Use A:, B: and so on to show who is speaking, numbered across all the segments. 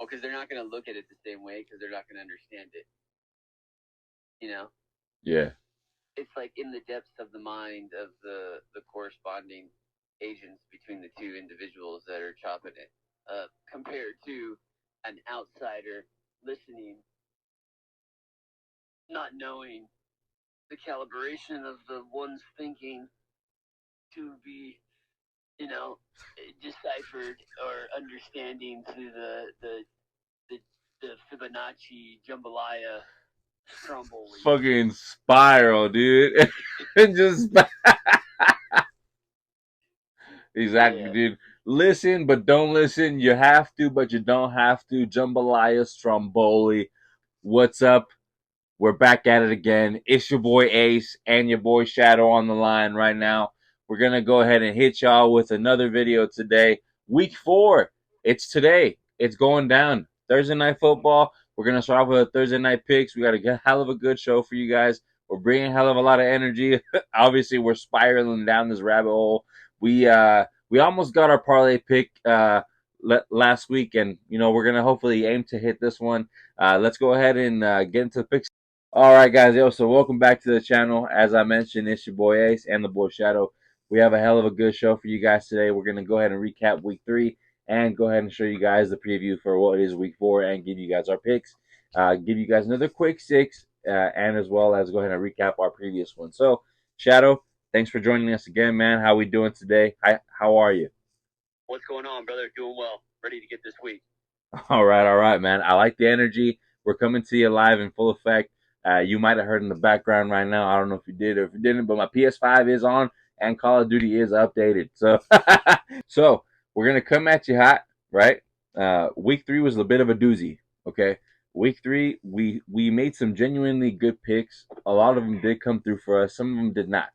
A: Well, because they're not going to look at it the same way because they're not going to understand it. You know?
B: Yeah.
A: It's like in the depths of the mind of the corresponding agents between the two individuals that are chopping it, compared to an outsider listening, not knowing the calibration of the one's thinking to be, deciphered or understanding to the Fibonacci jambalaya Stromboli.
B: Fucking spiral, dude. Just exactly,
A: Yeah.
B: dude. Listen, but don't listen. You have to, but you don't have to. Jambalaya Stromboli. What's up? We're back at it again. It's your boy Ace and your boy Shadow on the line right now. We're gonna go ahead and hit y'all with another video today. Week 4. It's today. It's going down. Thursday night football. We're gonna start off with a Thursday night picks. We got a hell of a good show for you guys. We're bringing a hell of a lot of energy. Obviously, we're spiraling down this rabbit hole. We almost got our parlay pick last week, and we're gonna hopefully aim to hit this one. Let's go ahead and get into the picks. All right, guys. So welcome back to the channel. As I mentioned, it's your boy Ace and the boy Shadow. We have a hell of a good show for you guys today. We're going to go ahead and recap week 3 and go ahead and show you guys the preview for what is week 4 and give you guys our picks. Give you guys another quick 6 and as well as go ahead and recap our previous one. So, Shadow, thanks for joining us again, man. How we doing today? How are you?
A: What's going on, brother? Doing well. Ready to get this week.
B: All right, man. I like the energy. We're coming to you live in full effect. You might have heard in the background right now. I don't know if you did or if you didn't, but my PS5 is on and Call of Duty is updated. So, so we're gonna come at you hot, right? Week 3 was a bit of a doozy. Okay, week 3 we made some genuinely good picks. A lot of them did come through for us. Some of them did not.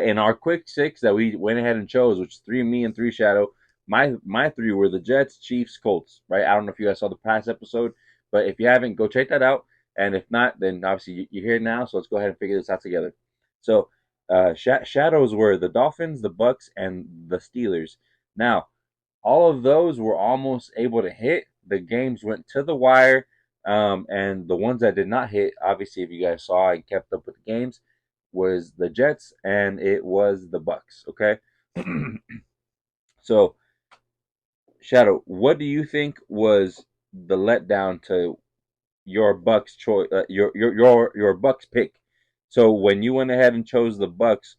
B: In our quick 6 that we went ahead and chose, which is 3 me and 3 Shadow. My 3 were the Jets, Chiefs, Colts. Right? I don't know if you guys saw the past episode, but if you haven't, go check that out. And if not, then obviously you're here now. So let's go ahead and figure this out together. So shadows were the Dolphins, the Bucks, and the Steelers. Now, all of those were almost able to hit. The games went to the wire, and the ones that did not hit, obviously, if you guys saw and kept up with the games, was the Jets and it was the Bucks. Okay, so Shadow, what do you think was the letdown to your Bucks choice, your Bucks pick? So when you went ahead and chose the Bucks,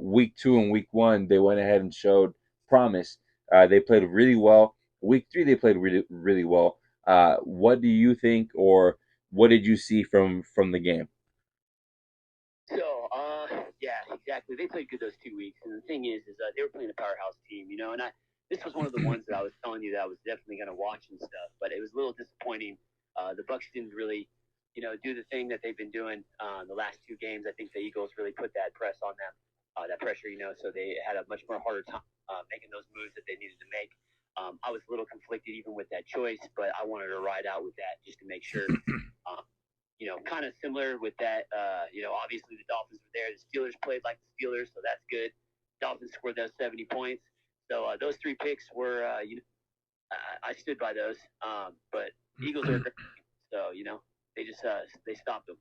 B: week 2 and week 1, they went ahead and showed promise. They played really well. Week 3, they played really well. What do you think, or what did you see from the game?
A: So, yeah, exactly. They played good those 2 weeks, and the thing is they were playing a powerhouse team, and this was one of the ones that I was telling you that I was definitely going to watch and stuff, but it was a little disappointing. The Bucks didn't really, do the thing that they've been doing the last 2 games. I think the Eagles really put that press on them, that pressure, so they had a much more harder time making those moves that they needed to make. I was a little conflicted even with that choice, but I wanted to ride out with that just to make sure. Kind of similar with that. Obviously the Dolphins were there. The Steelers played like the Steelers, so that's good. Dolphins scored those 70 points. So those 3 picks were, I stood by those. But Eagles are great, so they just they stopped them.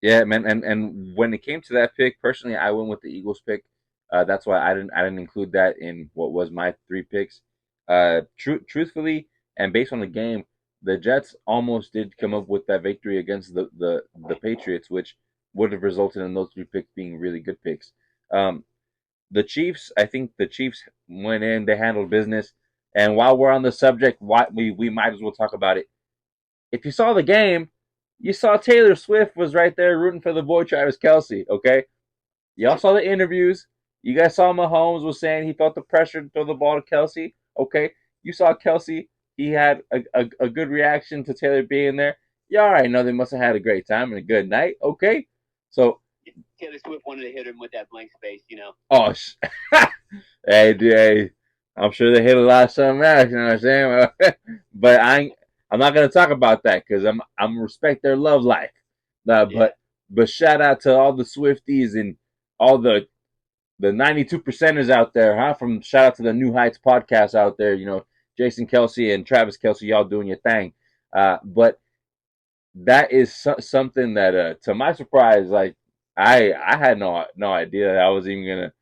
B: Yeah, man, and when it came to that pick, personally, I went with the Eagles pick. That's why I didn't include that in what was my 3 picks. Truthfully, and based on the game, the Jets almost did come up with that victory against the Patriots, which would have resulted in those 3 picks being really good picks. Um, the Chiefs, I think the Chiefs went in, they handled business. And while we're on the subject, we might as well talk about it. If you saw the game, you saw Taylor Swift was right there rooting for the boy Travis Kelce. Okay, y'all saw the interviews. You guys saw Mahomes was saying he felt the pressure to throw the ball to Kelce. Okay, you saw Kelce. He had a good reaction to Taylor being there. You already know they must have had a great time and a good night. Okay, so
A: Taylor Swift wanted to hit him with that blank space.
B: oh, hey, I'm sure they hit a lot of something else. You know what I'm saying? But I'm not gonna talk about that because I'm respect their love life.
A: Yeah.
B: But shout out to all the Swifties and all the 92 percenters out there, huh? From shout out to the New Heights podcast out there. Jason Kelsey and Travis Kelsey, y'all doing your thing. But that is something that, to my surprise, like I had no idea that I was even gonna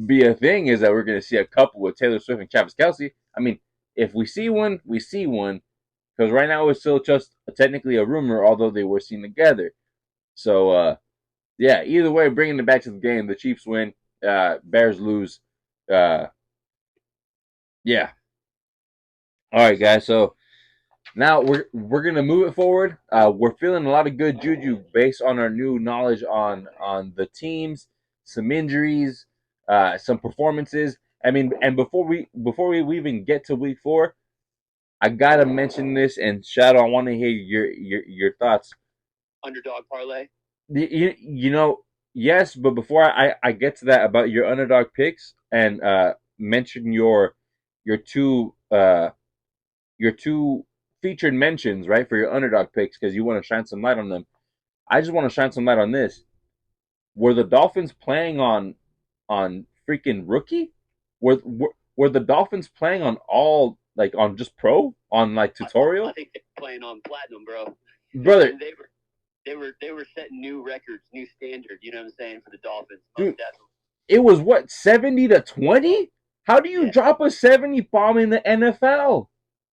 B: be a thing. Is that we're gonna see a couple with Taylor Swift and Travis Kelsey? I mean, if we see one, we see one. Because right now it's still just technically a rumor, although they were seen together. So yeah, either way, bringing it back to the game, the Chiefs win, Bears lose. Yeah. All right, guys. So now we're gonna move it forward. We're feeling a lot of good juju based on our new knowledge on the teams, some injuries, some performances. I mean, and before we even get to week 4, I gotta mention this. And Shadow, I want to hear your thoughts.
A: Underdog parlay.
B: You know, yes, but before I get to that about your underdog picks and mention your two your two featured mentions, right, for your underdog picks because you want to shine some light on them. I just want to shine some light on this. Were the Dolphins playing on freaking rookie? Were the Dolphins playing on all like on just pro on like tutorial?
A: I think they're playing on platinum, bro.
B: Brother,
A: they were setting new records, new standard. You know what I'm saying for the Dolphins.
B: dude, it was what 70-20. How do you drop a 70 bomb in the NFL?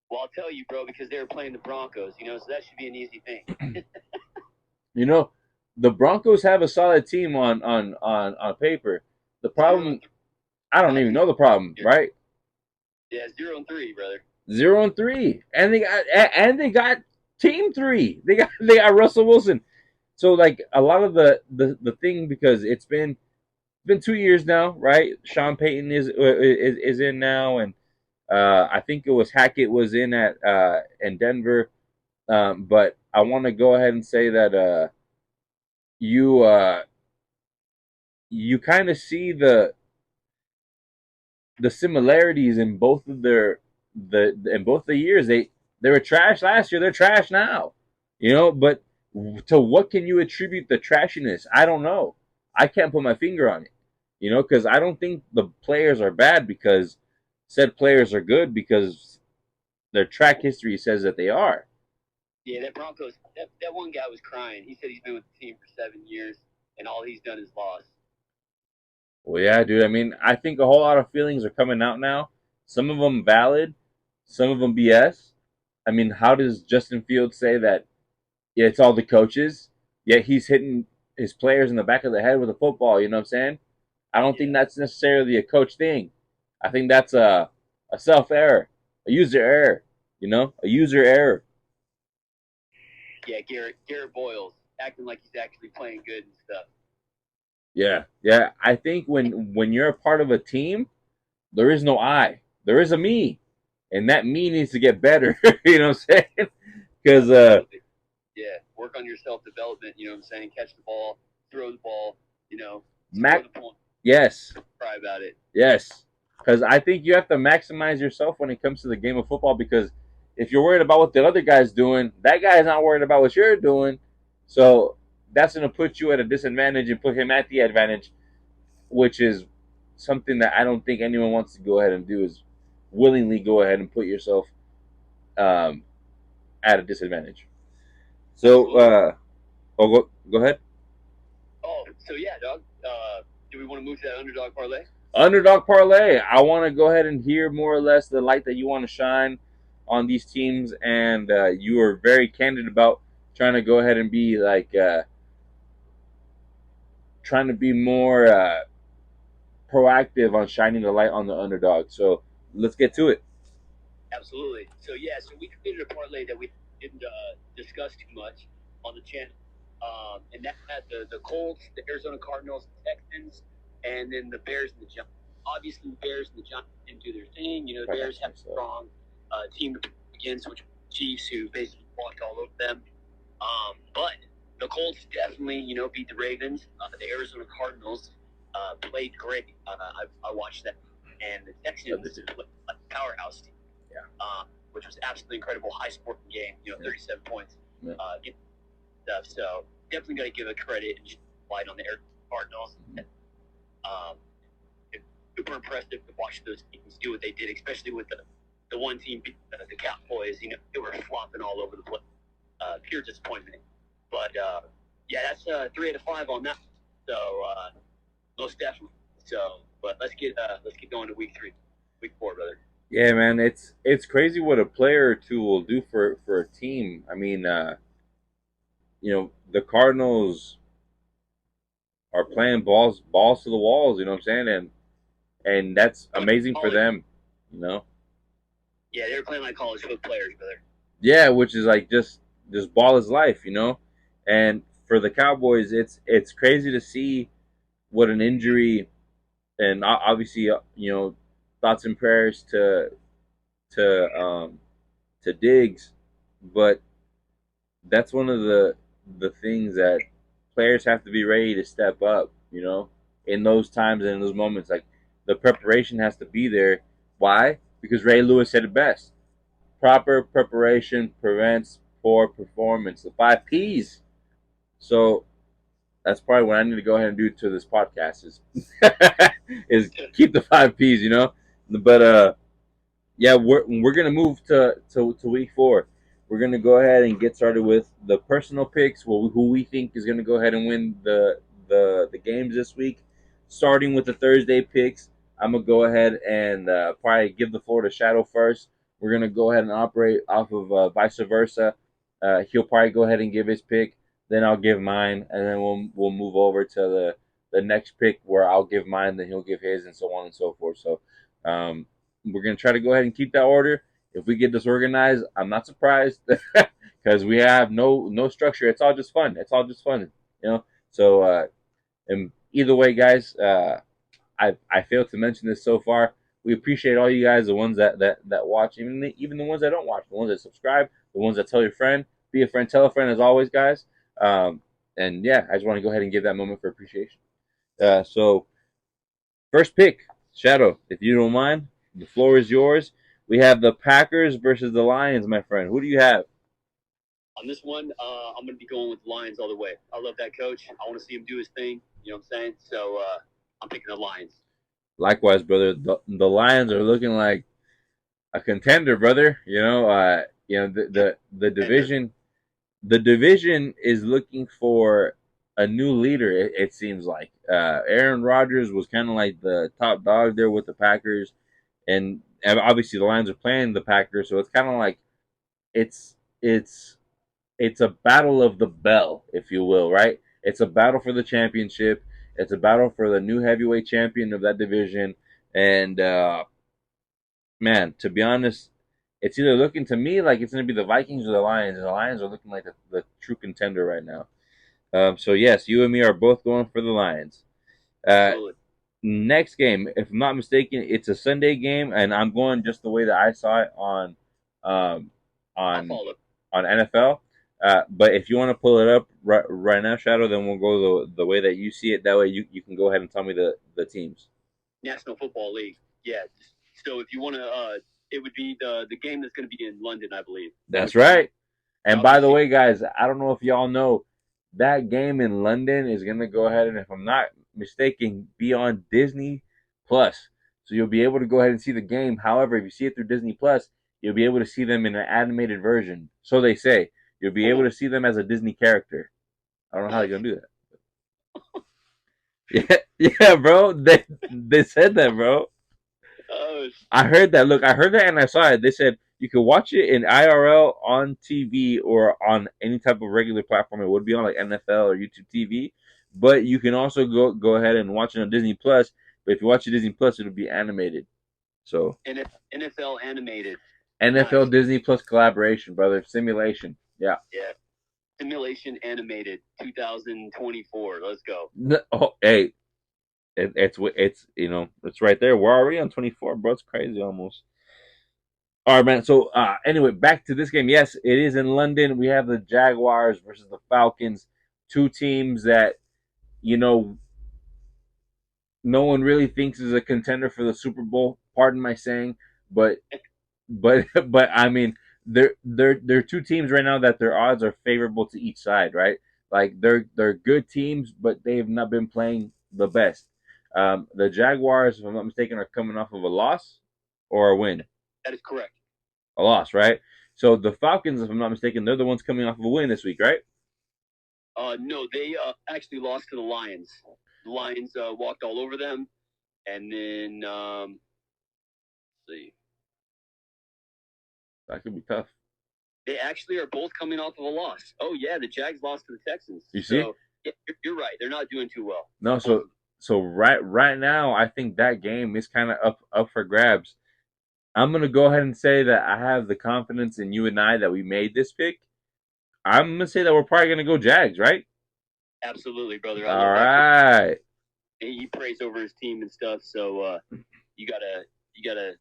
A: Well, I'll tell you, bro, because they were playing the Broncos. You know, so that should be an easy thing.
B: You know, the Broncos have a solid team on paper. The problem, I don't even know the problem, right?
A: Yeah, 0-3, brother.
B: 0-3, and they got team 3. They got Russell Wilson. So like a lot of the thing because it's been 2 years now, right? Sean Payton is in now, and I think it was Hackett was in at in Denver. But I want to go ahead and say that you kind of see the similarities in both of in both the years. They were trash last year. They're trash now, you know. But to what can you attribute the trashiness? I don't know. I can't put my finger on it, you know, because I don't think the players are bad because said players are good because their track history says that they are.
A: Yeah, that Broncos. That one guy was crying. He said he's been with the team for 7 years, and all he's done is lost.
B: Well, yeah, dude. I mean, I think a whole lot of feelings are coming out now. Some of them valid, some of them BS. I mean, how does Justin Fields say that? Yeah, it's all the coaches. Yet he's hitting his players in the back of the head with a football. You know what I'm saying? I don't think that's necessarily a coach thing. I think that's a self error, a user error. You know, a user error.
A: Yeah, Garrett Boyles acting like he's actually playing good and stuff.
B: Yeah. I think when you're a part of a team, there is no I. There is a me, and that me needs to get better. You know what I'm saying? Because
A: yeah, work on your self development. You know what I'm saying? Catch the ball, throw the ball. You know,
B: score
A: the point.
B: Yes.
A: Cry about it.
B: Yes, because I think you have to maximize yourself when it comes to the game of football. Because if you're worried about what the other guy's doing, that guy's not worried about what you're doing. So that's going to put you at a disadvantage and put him at the advantage, which is something that I don't think anyone wants to go ahead and do. Is willingly go ahead and put yourself um, at a disadvantage. So, go ahead.
A: Oh, so yeah, dog. Do we want to move to that underdog parlay?
B: Underdog parlay. I want to go ahead and hear more or less the light that you want to shine on these teams, and you are very candid about trying to go ahead and be like trying to be more proactive on shining the light on the underdog. So let's get to it.
A: Absolutely. So yeah, so we created a parlay that we didn't discuss too much on the channel, and that had the Colts, the Arizona Cardinals, the Texans, and then the Bears and the Giants. Obviously, the Bears and the Giants didn't do their thing. You know, the Bears have a strong team against which Chiefs, who basically walked all over them. But the Colts definitely, you know, beat the Ravens. The Arizona Cardinals played great. I watched that, and the Texans played like a powerhouse team. Which was absolutely incredible, high scoring game. You know, 37 points. Stuff. So definitely got to give a credit and light on the Arizona Cardinals. Super impressive to watch those teams do what they did, especially with the the one team beat the Cowboys. You know, they were flopping all over the place. Pure disappointment. But yeah, that's 3 out of 5 on that. So most definitely. So, but let's get going to week 3, week 4, brother.
B: Yeah, man, it's crazy what a player or two will do for a team. I mean, the Cardinals are playing balls to the walls. You know what I'm saying? And that's amazing for them. You know?
A: Yeah, they're playing like college football players, brother.
B: Yeah, which is like just ball is life. You know? And for the Cowboys, it's crazy to see what an injury, and obviously, thoughts and prayers to to Diggs, but that's one of the things that players have to be ready to step up, in those times and in those moments. Like, the preparation has to be there. Why? Because Ray Lewis said it best. Proper preparation prevents poor performance. The 5 P's. So that's probably what I need to go ahead and do to this podcast is keep the 5 P's, But yeah, we're gonna move to week 4. We're gonna go ahead and get started with the personal picks. Who we think is gonna go ahead and win the games this week. Starting with the Thursday picks, I'm gonna go ahead and probably give the floor to Shadow first. We're gonna go ahead and operate off of vice versa. He'll probably go ahead and give his pick, then I'll give mine, and then we'll move over to the next pick where I'll give mine, then he'll give his, and so on and so forth. So. We're gonna try to go ahead and keep that order. If we get disorganized, I'm not surprised because we have no structure. It's all just fun. So and either way, guys, I failed to mention this so far. We appreciate all you guys, the ones that watch, even the ones that don't watch, the ones that subscribe, the ones that tell your friend, be a friend, tell a friend, as always, guys. And yeah, I just want to go ahead and give that moment for appreciation. So first pick, Shadow, if you don't mind, the floor is yours. We have the Packers versus the Lions, my friend. Who do you have?
A: On this one, I'm going to be going with the Lions all the way. I love that coach. I want to see him do his thing. You know what I'm saying? So I'm picking the Lions.
B: Likewise, brother. The Lions are looking like a contender, brother. The division. The division is looking for a new leader. It seems like Aaron Rodgers was kind of like the top dog there with the Packers, and obviously the Lions are playing the Packers, so it's kind of like it's it's it's a battle of the bell, if you will, right? It's a battle for the championship. It's a battle for the new heavyweight champion of that division. And man, to be honest, it's either looking to me like it's going to be the Vikings or the Lions, and the Lions are looking like the true contender right now. So yes, you and me are both going for the Lions.
A: Absolutely.
B: Next game, if I'm not mistaken, it's a Sunday game, and I'm going just the way that I saw it um, on NFL. But if you want to pull it up right now, Shadow, then we'll go the way that you see it. That way you can go ahead and tell me the teams.
A: National Football League. Yeah. So if you want to, it would be the game that's going to be in London, I believe.
B: That's right. And by the way, guys, I don't know if y'all know, that game in London is going to go ahead and, if I'm not mistaken, be on Disney Plus. So you'll be able to go ahead and see the game. However, if you see it through Disney Plus, you'll be able to see them in an animated version. So they say. You'll be able to see them as a Disney character. I don't know how you're going to do that. Yeah, bro. They said that, bro. I heard that. Look, I heard that and I saw it. They said you could watch it in IRL on TV or on any type of regular platform. It would be on like NFL or YouTube TV, but you can also go ahead and watch it on Disney Plus. But if you watch it Disney Plus, it'll be animated. So
A: NFL animated.
B: NFL nice. Disney Plus collaboration, brother. Simulation. Yeah.
A: Yeah. Simulation animated 2024. Let's go.
B: Oh, hey, it's it's right there. We're already on 24, bro. It's crazy almost. All right, man. So anyway, back to this game. Yes, it is in London. We have the Jaguars versus the Falcons, 2 teams that no one really thinks is a contender for the Super Bowl. Pardon my saying, but but I mean, they're 2 teams right now that their odds are favorable to each side, right? Like they're good teams, but they have not been playing the best. The Jaguars, if I'm not mistaken, are coming off of a loss or a win.
A: That is correct.
B: A loss, right? So the Falcons, if I'm not mistaken, they're the ones coming off of a win this week, right?
A: No, they actually lost to the Lions. The Lions walked all over them, and then let's see,
B: That could be tough.
A: they actually are both coming off of a loss. Oh yeah, the Jags lost to the Texans.
B: You see?
A: So yeah, you're right. They're not doing too well.
B: No, so right now, I think that game is kind of up for grabs. I'm gonna go ahead and say that I have the confidence in you and I that we made this pick. I'm gonna say that we're probably gonna go Jags, right?
A: Absolutely, brother. I
B: All
A: love that.
B: right.
A: He prays over his team and stuff. So you gotta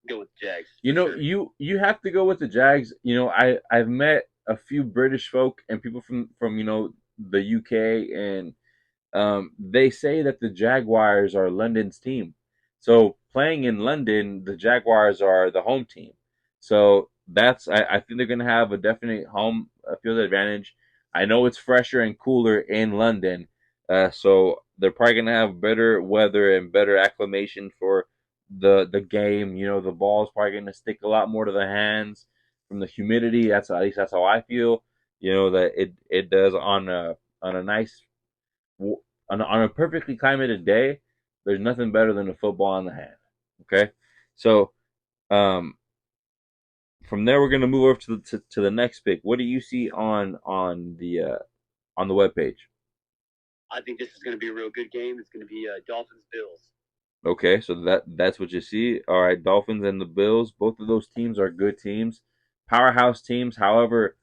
A: go with the Jags.
B: You know,
A: Sure.
B: you have to go with the Jags. You know, I've met a few British folk and people from the UK, and they say that the Jaguars are London's team. So playing in London, the Jaguars are the home team. So I think they're gonna have a definite home field advantage. I know it's fresher and cooler in London, so they're probably gonna have better weather and better acclimation for the game. You know, the ball's probably gonna stick a lot more to the hands from the humidity. That's at least that's how I feel. You know that it does on a nice on a perfectly climated day. There's nothing better than a football in the hand. Okay, so um, from there we're gonna move over to the next pick. What do you see on the web page?
A: I think this is going to be a real good game. It's going to be Dolphins Bills.
B: Okay, so that's what you see. All right, Dolphins and the Bills. Both of those teams are good teams, powerhouse teams. However,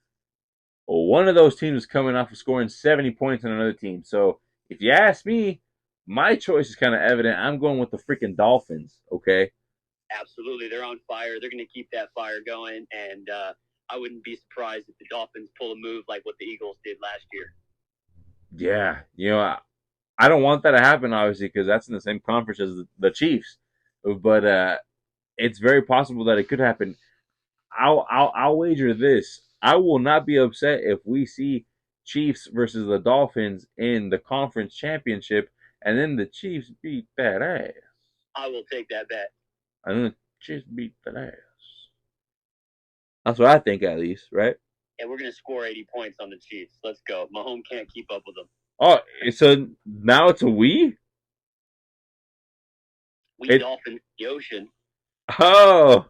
B: one of those teams is coming off of scoring 70 points on another team. So if you ask me, my choice is kind of evident. I'm going with the freaking Dolphins. Okay.
A: Absolutely, they're on fire. They're going to keep that fire going, and I wouldn't be surprised if the Dolphins pull a move like what the Eagles did last year.
B: Yeah, I don't want that to happen, obviously, because that's in the same conference as the Chiefs. But it's very possible that it could happen. I'll wager this. I will not be upset if we see Chiefs versus the Dolphins in the conference championship, and then the Chiefs beat that ass.
A: I will take that bet.
B: And then the Chiefs beat that ass. That's what I think, at least, right?
A: And we're going to score 80 points on the Chiefs. Let's go. Mahomes can't keep up with them.
B: Oh, so now it's a we?
A: We Dolphins the ocean.
B: Oh,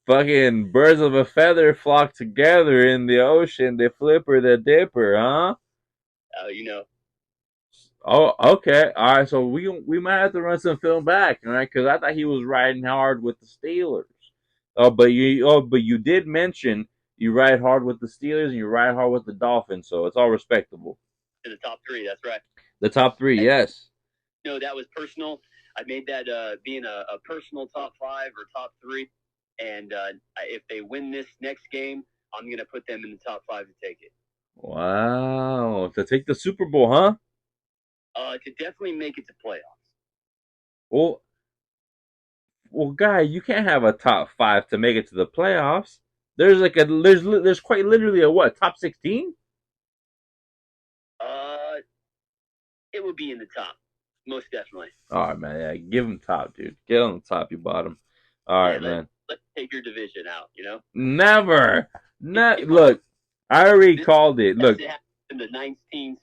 B: fucking birds of a feather flock together in the ocean. The flipper, the dipper, huh?
A: You know.
B: Oh, okay. All right. So we might have to run some film back, all right? Because I thought he was riding hard with the Steelers. But you did mention you ride hard with the Steelers and you ride hard with the Dolphins, so it's all respectable.
A: In the top three, that's right.
B: The top three,
A: and,
B: yes.
A: No, that was personal. I made that being a personal top five or top three, and if they win this next game, I'm gonna put them in the top five to take it.
B: Wow, to take the Super Bowl, huh?
A: To definitely make it to playoffs.
B: Well, guy, you can't have a top five to make it to the playoffs. There's quite literally a what, top 16?
A: It would be in the top, most definitely.
B: All right, man. Yeah, give him top, dude. Get on the top, you bottom. All right, man.
A: Let's take your division out. You know.
B: Never. Look, I already called it. Look,
A: in the 1960s.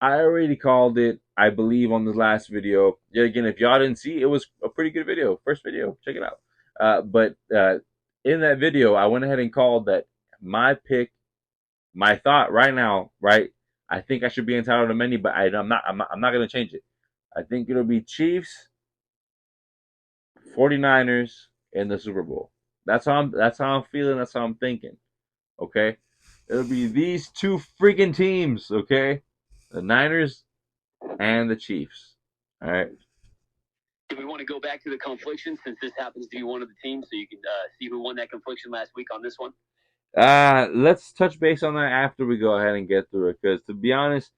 B: I already called it. I believe on the last video. Yeah, again, if y'all didn't see, it was a pretty good video. First video, check it out. But in that video, I went ahead and called that my pick, my thought right now, right? I think I should be entitled to many, but I'm not. I'm not going to change it. I think it'll be Chiefs, 49ers in the Super Bowl. That's how I'm feeling. That's how I'm thinking. Okay, it'll be these two freaking teams. Okay, the Niners and the Chiefs. All right.
A: Do we want to go back to the confliction since this happens to be one of the teams, so you can see who won that confliction last week on this one?
B: Let's touch base on that after we go ahead and get through it. Because to be honest,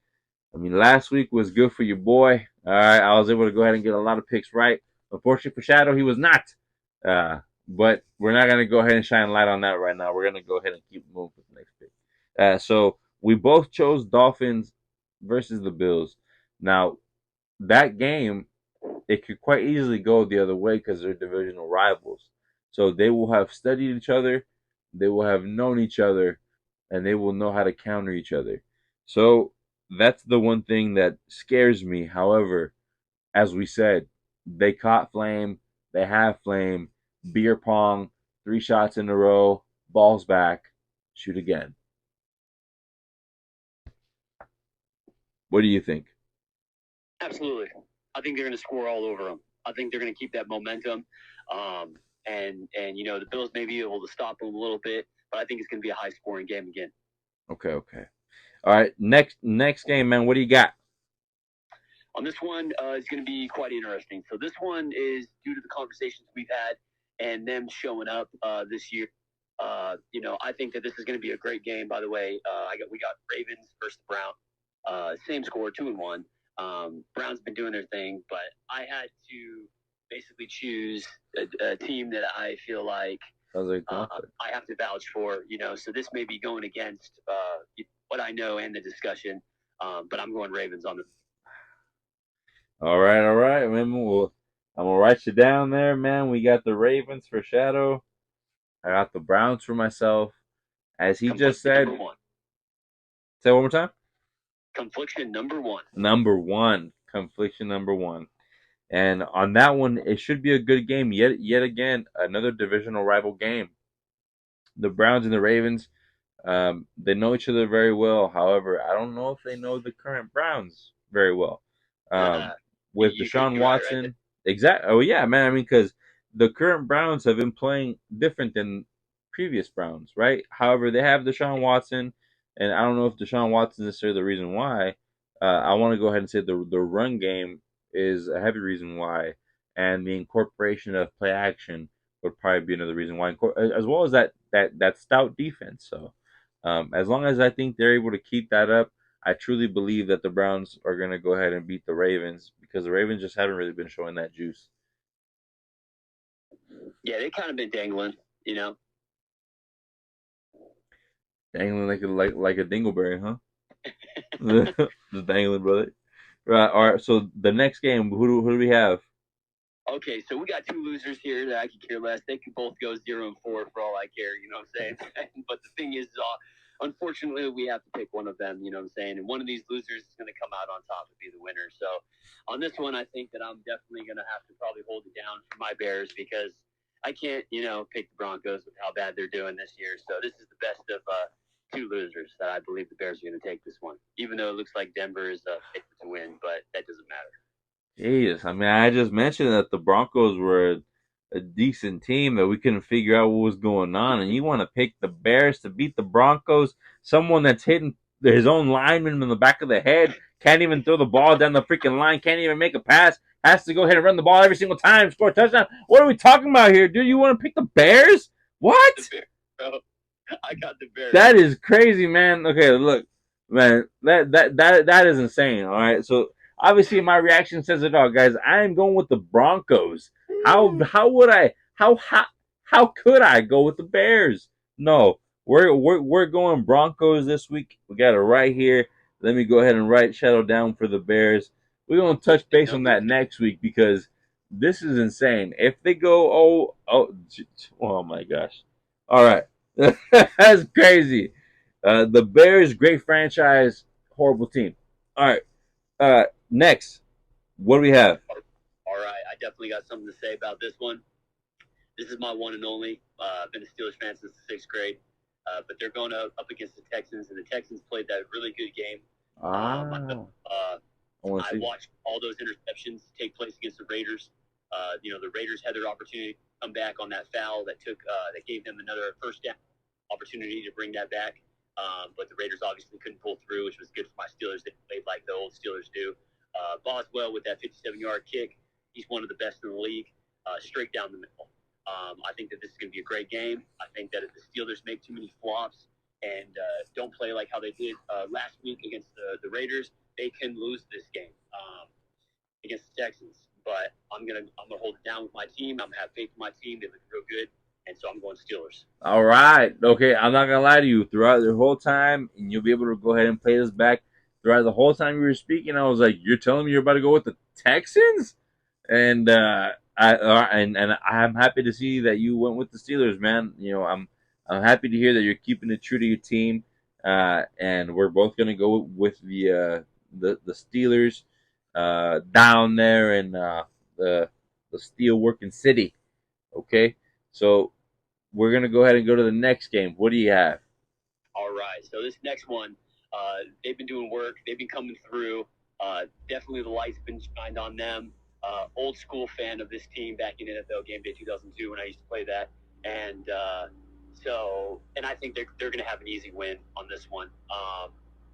B: I mean, last week was good for your boy. All right, I was able to go ahead and get a lot of picks right. Unfortunately for Shadow, he was not. But we're not gonna go ahead and shine light on that right now. We're gonna go ahead and keep moving with the next pick. So we both chose Dolphins versus the Bills. Now that game, it could quite easily go the other way because they're divisional rivals. So they will have studied each other, they will have known each other, and they will know how to counter each other. So that's the one thing that scares me. However, as we said, they caught flame, they have flame, beer pong, 3 shots in a row, balls back, shoot again. What do you think?
A: Absolutely. I think they're going to score all over them. I think they're going to keep that momentum. And the Bills may be able to stop them a little bit, but I think it's going to be a high scoring game again.
B: Okay, okay. All right, next game, man. What do you got?
A: On this one, it's going to be quite interesting. So this one is due to the conversations we've had and them showing up this year. I think that this is going to be a great game. By the way, we got Ravens versus Browns. Same score, 2-1. Browns been doing their thing, but I had to basically choose a team that I feel like I have to vouch for. So this may be going against what I know and the discussion, but I'm going Ravens on the.
B: All right, man. I'm gonna write you down there, man. We got the Ravens for Shadow. I got the Browns for myself. As he just said,
A: number one.
B: Say it one more time.
A: Confliction number one.
B: Number one. Confliction number one. And on that one, it should be a good game. Yet again, another divisional rival game. The Browns and the Ravens, they know each other very well. However, I don't know if they know the current Browns very well. With Deshaun Watson, right. Exactly. Oh yeah, man. I mean, because the current Browns have been playing different than previous Browns, right? However, they have Deshaun Watson, and I don't know if Deshaun Watson is necessarily the reason why. I want to go ahead and say the run game is a heavy reason why, and the incorporation of play action would probably be another reason why, as well as that stout defense. So, as long as I think they're able to keep that up, I truly believe that the Browns are going to go ahead and beat the Ravens because the Ravens just haven't really been showing that juice.
A: Yeah, they kind of been dangling,
B: Dangling like a dingleberry, huh? The dangling brother. Right. All right. So the next game, who do we have?
A: Okay, so we got two losers here that I could care less. They could both go 0-4 for all I care. You know what I'm saying? But the thing is, unfortunately, we have to pick one of them. You know what I'm saying? And one of these losers is going to come out on top and be the winner. So on this one, I think that I'm definitely going to have to probably hold it down for my Bears because I can't, pick the Broncos with how bad they're doing this year. So this is the best of two losers that I believe the Bears are going to take this one, even though it looks like Denver is picked to win, but that doesn't matter.
B: Jesus, I mean, I just mentioned that the Broncos were a decent team that we couldn't figure out what was going on, and you want to pick the Bears to beat the Broncos? Someone that's hitting his own lineman in the back of the head, can't even throw the ball down the freaking line, can't even make a pass, has to go ahead and run the ball every single time, score a touchdown. What are we talking about here, dude? You want to pick the Bears? What?
A: The Bears, bro. I got the Bears.
B: That is crazy, man. Okay, look, man, that is insane. All right, so obviously my reaction says it all, guys. I am going with the Broncos. How would I? How could I go with the Bears? No, we're going Broncos this week. We got it right here. Let me go ahead and write Shadow down for the Bears. We're gonna touch base on that next week because this is insane. If they go oh my gosh. All right. That's crazy. The Bears, great franchise, horrible team. All right. Next, what do we have?
A: All right. I definitely got something to say about this one. This is my one and only. I've been a Steelers fan since the 6th grade. But they're going up against the Texans, and the Texans played that really good game. I watched all those interceptions take place against the Raiders. The Raiders had their opportunity to come back on that foul that gave them another first down opportunity to bring that back. But the Raiders obviously couldn't pull through, which was good for my Steelers. They played like the old Steelers do. Boswell with that 57-yard kick. He's one of the best in the league, straight down the middle. I think that this is going to be a great game. I think that if the Steelers make too many flops and don't play like how they did last week against the Raiders, they can lose this game against the Texans. But I'm gonna hold it down with my team. I'm gonna have faith in my team. They look real good, and so I'm going Steelers.
B: All right. Okay, I'm not gonna lie to you. Throughout the whole time, and you'll be able to go ahead and play this back. Throughout the whole time you were speaking, I was like, "You're telling me you're about to go with the Texans?" And And I'm happy to see that you went with the Steelers, man. I'm happy to hear that you're keeping it true to your team, and we're both gonna go with the Steelers down there in the the steel working city. Okay, so we're gonna go ahead and go to the next game. What do you have?
A: All right. So this next one, they've been doing work. They've been coming through. Definitely the light's been shined on them. Old school fan of this team back in NFL Game Day 2002 when I used to play that. And and I think they're going to have an easy win on this one.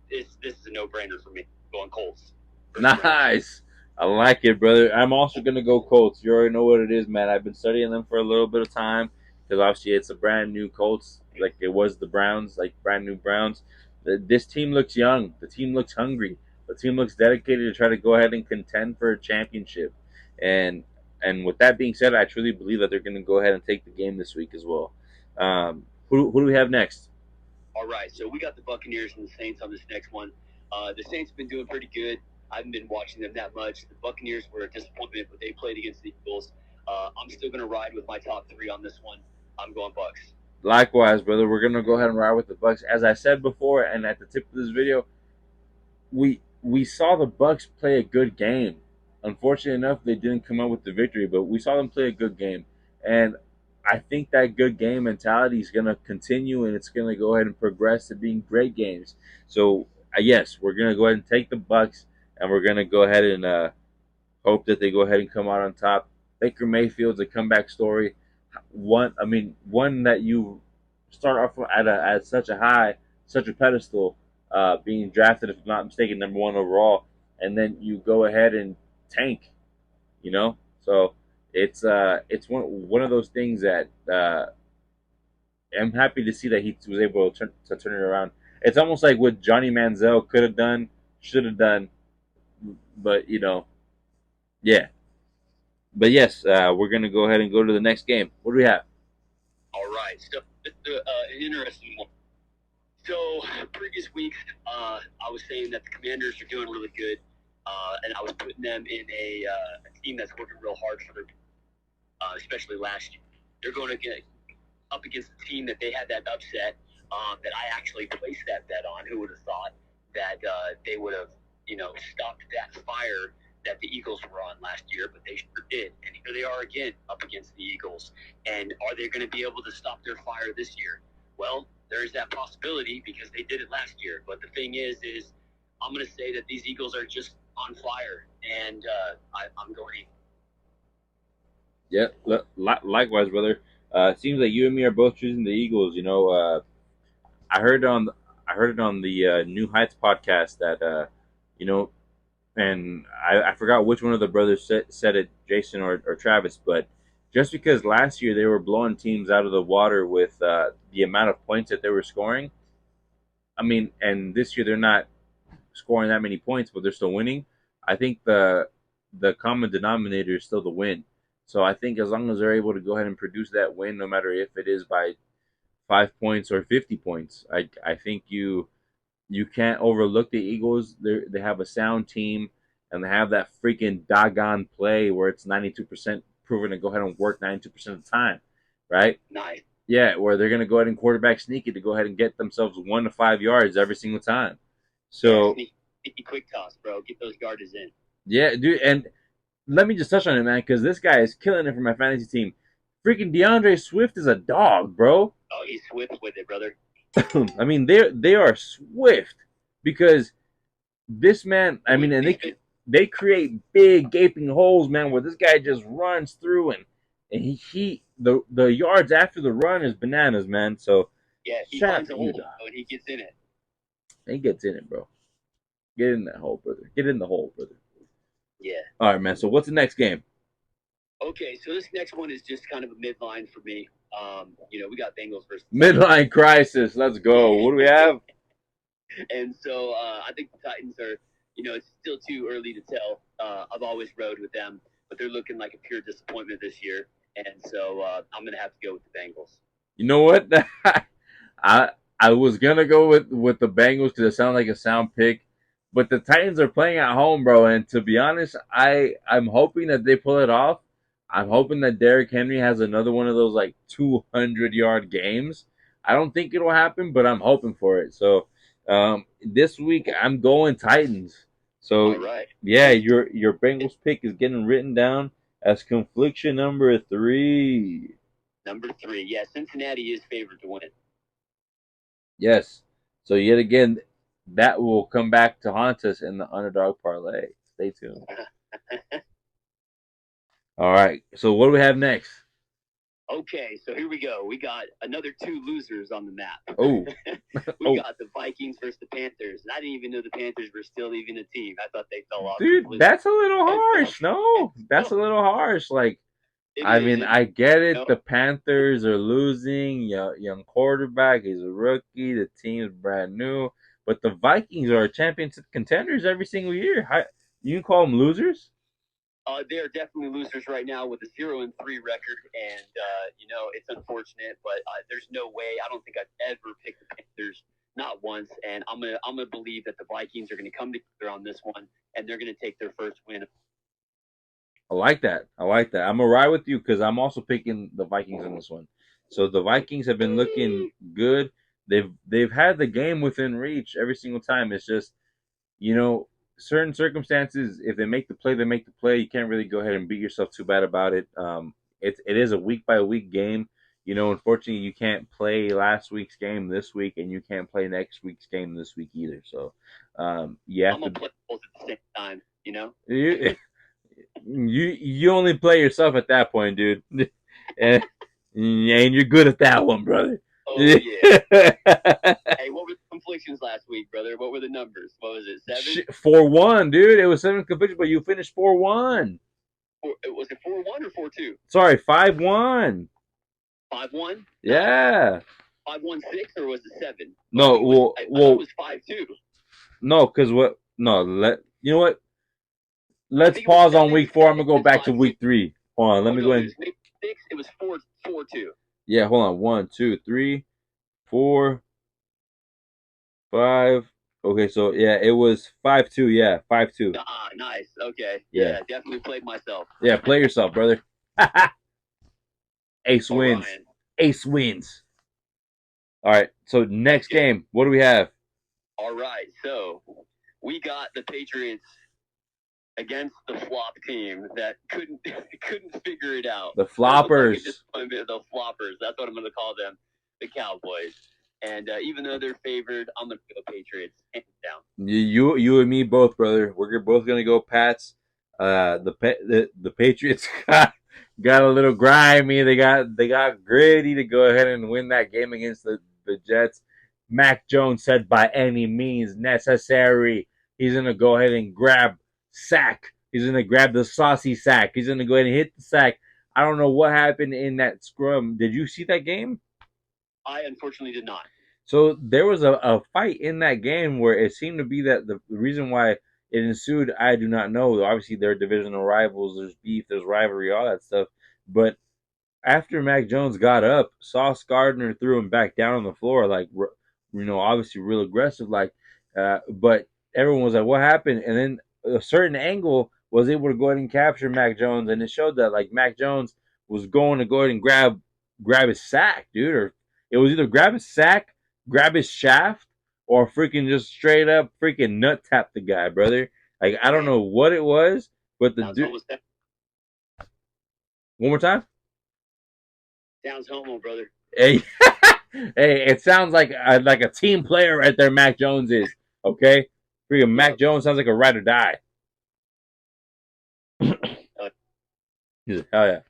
A: This is a no-brainer for me. Going Colts.
B: Nice. I like it, brother. I'm also gonna go Colts. You already know what it is, man. I've been studying them for a little bit of time because obviously it's a brand new Colts, like it was the Browns, like brand new Browns. This team looks young. The team looks hungry. The team looks dedicated to try to go ahead and contend for a championship. And and with that being said, I truly believe that they're going to go ahead and take the game this week as well. Who do we have next?
A: All right, so we got the Buccaneers and the Saints on this next one. The Saints have been doing pretty good. I haven't been watching them that much. The Buccaneers were a disappointment, but they played against the Eagles. I'm still going to ride with my top three on this one. I'm going Bucks.
B: Likewise, brother. We're gonna go ahead and ride with the Bucks. As I said before, and at the tip of this video, we saw the Bucks play a good game. Unfortunately enough, they didn't come out with the victory, but we saw them play a good game, and I think that good game mentality is going to continue, and it's going to go ahead and progress to being great games. So yes, we're going to go ahead and take the Bucks, and we're going to go ahead and hope that they go ahead and come out on top. Baker Mayfield's a comeback story. One that you start off at such a high, such a pedestal, being drafted, if I'm not mistaken, number one overall, and then you go ahead and tank. So it's one of those things that I'm happy to see that he was able to turn it around. It's almost like what Johnny Manziel could have done, should have done, but yeah. But yes, we're gonna go ahead and go to the next game. What do we have?
A: All right, so it's an interesting one. So previous weeks, I was saying that the Commanders are doing really good, and I was putting them in a team that's working real hard for their, especially last year. They're going to get up against a team that they had that upset that I actually placed that bet on. Who would have thought that they would have, stopped that fire that the Eagles were on last year, but they sure did. And here they are again up against the Eagles. And are they going to be able to stop their fire this year? Well, there is that possibility because they did it last year. But the thing is I'm going to say that these Eagles are just on fire, and I'm going.
B: Yeah, likewise, brother. It seems like you and me are both choosing the Eagles. I heard it on the New Heights podcast that and I forgot which one of the brothers said it, Jason or Travis, but just because last year they were blowing teams out of the water with the amount of points that they were scoring, and this year they're not scoring that many points, but they're still winning. I think the common denominator is still the win. So I think as long as they're able to go ahead and produce that win, no matter if it is by 5 points or 50 points, I think you can't overlook the Eagles. They have a sound team, and they have that freaking doggone play where it's 92% proven to go ahead and work 92% of the time, right?
A: Nice.
B: Yeah, where they're going to go ahead and quarterback sneak it to go ahead and get themselves 1 to 5 yards every single time. So,
A: sneaky quick toss, bro. Get those guards in.
B: Yeah, dude, and let me just touch on it, man, because this guy is killing it for my fantasy team. Freaking DeAndre Swift is a dog, bro.
A: Oh, he's swift with it, brother.
B: They are swift because this man. And they create big gaping holes, man, where this guy just runs through and the yards after the run is bananas, man. So
A: yeah, he finds a hole and he gets in it.
B: He gets in it, bro. Get in that hole, brother. Get in the hole, brother.
A: Yeah.
B: All right, man. So what's the next game?
A: Okay, so this next one is just kind of a midline for me. We got Bengals versus
B: midline crisis. Let's go. What do we have?
A: And so I think the Titans are, it's still too early to tell. I've always rode with them, but they're looking like a pure disappointment this year. And so I'm going to have to go with the Bengals.
B: You know what? I was going to go with the Bengals because it sounded like a sound pick. But the Titans are playing at home, bro. And to be honest, I'm hoping that they pull it off. I'm hoping that Derrick Henry has another one of those like 200-yard games. I don't think it'll happen, but I'm hoping for it. So this week I'm going Titans. So
A: All right.
B: yeah, your Bengals pick is getting written down as confliction number 3.
A: Number 3. Yeah, Cincinnati is favored to win.
B: Yes. So yet again, that will come back to haunt us in the underdog parlay. Stay tuned. All right. So what do we have next?
A: Okay, so here we go. We got another 2 losers on the map.
B: Oh.
A: We got the Vikings versus the Panthers. And I didn't even know the Panthers were still even a team. I thought they fell off
B: Dude,
A: completely.
B: that's a little harsh. No, that's a little harsh. Like, I mean, I get it. The Panthers are losing. Young quarterback. He's a rookie. The team's brand new. But the Vikings are championship contenders every single year. You can call them losers?
A: They are definitely losers right now with a 0-3 record, and it's unfortunate, but there's no way. I don't think I've ever picked the Panthers, not once, and I'm gonna believe that the Vikings are gonna come together on this one, and they're gonna take their first win.
B: I like that. I'm gonna ride with you because I'm also picking the Vikings in this one. So the Vikings have been looking good. They've had the game within reach every single time. It's just certain circumstances, if they make the play, they make the play. You can't really go ahead and beat yourself too bad about it. It is a week by week game. Unfortunately, you can't play last week's game this week, and you can't play next week's game this week either. So, you have
A: I'm gonna play both at the same time.
B: You only play yourself at that point, dude, and you're good at that one, brother.
A: Oh yeah. Hey, what were the conflictions last week, brother? What were the numbers? What was it? 7?
B: 4-1, dude. It was 7 conflictions, but you finished 4-1.
A: Was it 4-1 or 4-2?
B: Sorry, 5-1.
A: 5-1?
B: Yeah.
A: 5-1-6 or was it 7?
B: No,
A: I thought it was 5-2.
B: No, because what? No, you know what? Let's pause on week 4. I'm gonna go back to week 3. Hold on, let me go ahead.
A: It was 4-2.
B: Yeah, hold on. 1, 2, 3, 4, 5. Okay, so yeah, it was 5-2. Yeah, 5-2.
A: Ah, nice. Okay. Yeah, definitely played myself.
B: Yeah, play yourself, brother. Ace wins.
A: Ryan.
B: Ace wins. All right. So next game, what do we have?
A: All right. So we got the Patriots against the flop team that couldn't figure it out.
B: The floppers.
A: The floppers. That's what I'm going to call them. The Cowboys. And even though they're favored, I'm going to go Patriots hands down.
B: You and me both, brother. We're both going to go Pats. The Patriots got a little grimy. They got gritty to go ahead and win that game against the Jets. Mac Jones said by any means necessary, he's going to go ahead and grab sack. He's going to grab the saucy sack. He's going to go ahead and hit the sack. I don't know what happened in that scrum. Did you see that game?
A: I unfortunately did not.
B: So there was a fight in that game where it seemed to be that the reason why it ensued, I do not know. Obviously, they're divisional rivals. There's beef. There's rivalry. All that stuff. But after Mac Jones got up, Sauce Gardner threw him back down on the floor, like obviously real aggressive. But everyone was like, "What happened?" And then a certain angle was able to go ahead and capture Mac Jones, and it showed that like Mac Jones was going to go ahead and grab his sack, dude, or it was either grab his sack, grab his shaft, or freaking just straight up freaking nut tap the guy, brother. Like I don't know what it was, but the dude. One more time.
A: Sounds homo, brother.
B: Hey, hey, it sounds like a team player right there. Mac Jones is okay. Freaking Mac Jones sounds like a ride or die. He's like, hell yeah!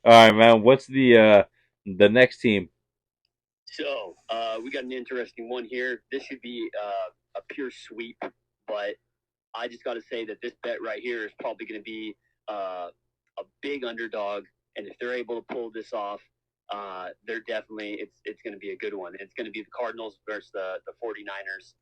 B: All right, man. What's the next team?
A: So we got an interesting one here. This should be a pure sweep, but I just got to say that this bet right here is probably going to be a big underdog, and if they're able to pull this off, they're definitely it's going to be a good one. It's going to be the Cardinals versus the 49ers.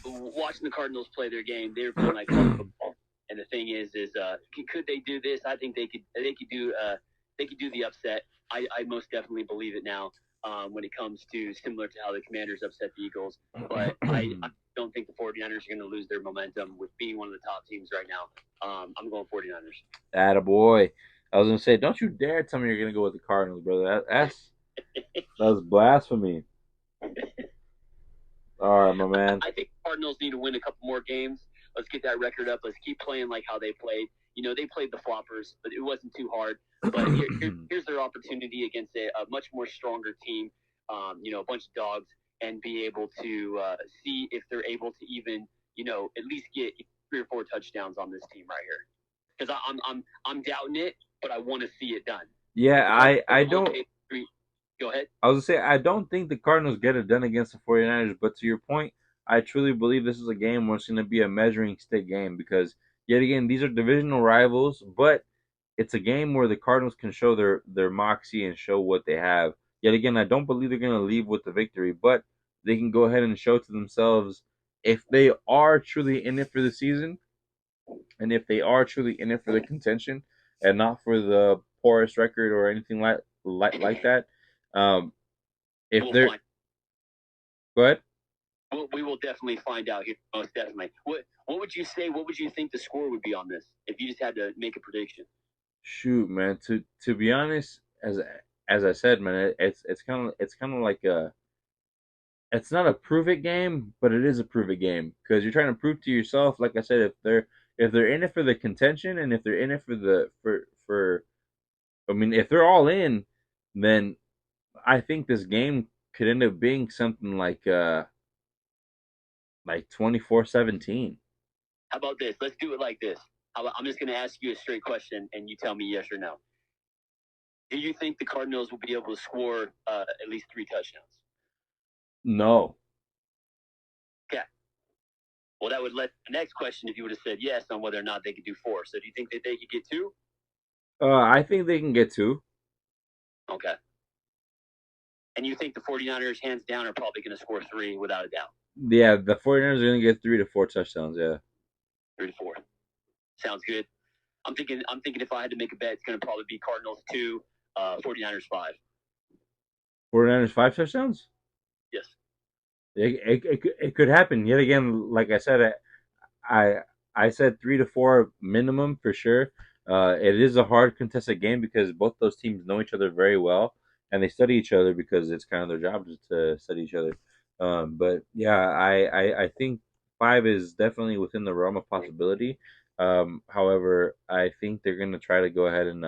A: Watching the Cardinals play their game, they're playing like football. And the thing is could they do this? I think they could do the upset. I most definitely believe it now. when it comes to similar to how the Commanders upset the Eagles. But I don't think the 49ers are going to lose their momentum with being one of the top teams right now. I'm going 49ers.
B: Attaboy. I was gonna say, don't you dare tell me you're gonna go with the Cardinals, brother. That's blasphemy. All right, my man.
A: I think Cardinals need to win a couple more games. Let's get that record up. Let's keep playing like how they played. They played the floppers, but it wasn't too hard. But here's their opportunity against a much more stronger team, a bunch of dogs, and be able to see if they're able to even, at least get 3 or 4 touchdowns on this team right here. Because I'm doubting it, but I want to see it done.
B: Yeah, I don't.
A: Go ahead.
B: I was gonna say I don't think the Cardinals get it done against the 49ers, but to your point, I truly believe this is a game where it's gonna be a measuring stick game because yet again these are divisional rivals, but it's a game where the Cardinals can show their moxie and show what they have. Yet again, I don't believe they're gonna leave with the victory, but they can go ahead and show to themselves if they are truly in it for the season, and if they are truly in it for the contention and not for the poorest record or anything like that. Um, if they're go ahead.
A: We will definitely find out here, most definitely. What would you say? What would you think the score would be on this if you just had to make a prediction?
B: Shoot, man. To be honest, as I said, man, it's kind of like a it's not a prove it game, but it is a prove it game because you're trying to prove to yourself. Like I said, if they're in it for the contention and if they're in it for for I mean, if they're all in, then I think this game could end up being something like 24-17.
A: How about this? Let's do it like this. I'm just going to ask you a straight question, and you tell me yes or no. Do you think the Cardinals will be able to score at least 3 touchdowns?
B: No.
A: Okay. Well, that would let the next question if you would have said yes on whether or not they could do 4. So do you think that they could get 2?
B: I think they can get 2.
A: Okay. And you think the 49ers, hands down, are probably going to score 3 without a doubt?
B: Yeah, the 49ers are going to get 3 to 4 touchdowns, yeah.
A: 3 to 4. Sounds good. I'm thinking if I had to make a bet, it's going to probably be Cardinals 2, 49ers 5.
B: 49ers 5 touchdowns?
A: Yes.
B: It could happen. Yet again, like I said, I I said 3 to 4 minimum for sure. It is a hard contested game because both those teams know each other very well and they study each other because it's kind of their job to study each other. But yeah, I think 5 is definitely within the realm of possibility. However, I think they're going to try to go ahead and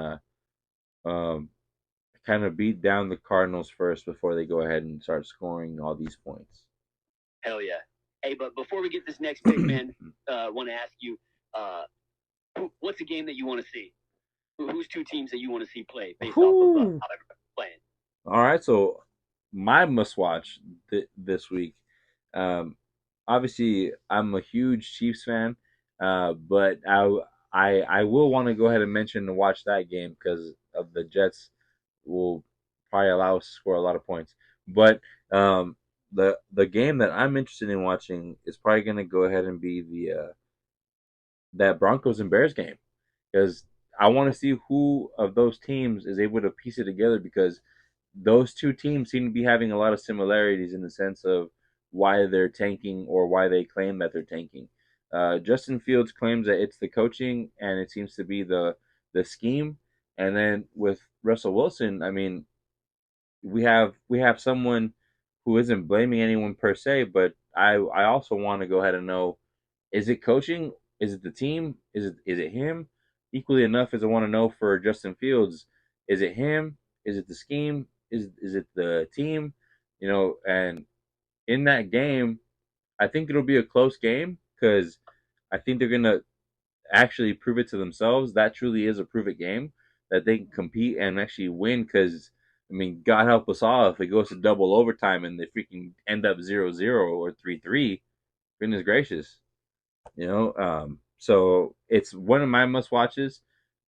B: um, kind of beat down the Cardinals first before they go ahead and start scoring all these points.
A: Hell yeah. Hey, but before we get this next pick, man, want to ask you, what's a game that you want to see? Who's 2 teams that you want to see play based off of how everybody's playing?
B: All right, so my must watch this week. Um, Obviously, I'm a huge Chiefs fan, but I will want to go ahead and mention to watch that game because of the Jets will probably allow us to score a lot of points. But the game that I'm interested in watching is probably going to go ahead and be the that Broncos and Bears game because I want to see who of those teams is able to piece it together because those 2 teams seem to be having a lot of similarities in the sense of why they're tanking or why they claim that they're tanking. Justin Fields claims that it's the coaching and it seems to be the scheme. And then with Russell Wilson, I mean, we have someone who isn't blaming anyone per se, but I also want to go ahead and know, is it coaching? Is it the team? Is it him? Equally enough as I want to know for Justin Fields, is it him? Is it the scheme? Is it the team? And in that game, I think it'll be a close game because I think they're gonna actually prove it to themselves. That truly is a prove it game that they can compete and actually win. Because I mean, God help us all if it goes to double overtime and they freaking end up 0-0 or 3-3. Goodness gracious. So it's one of my must watches.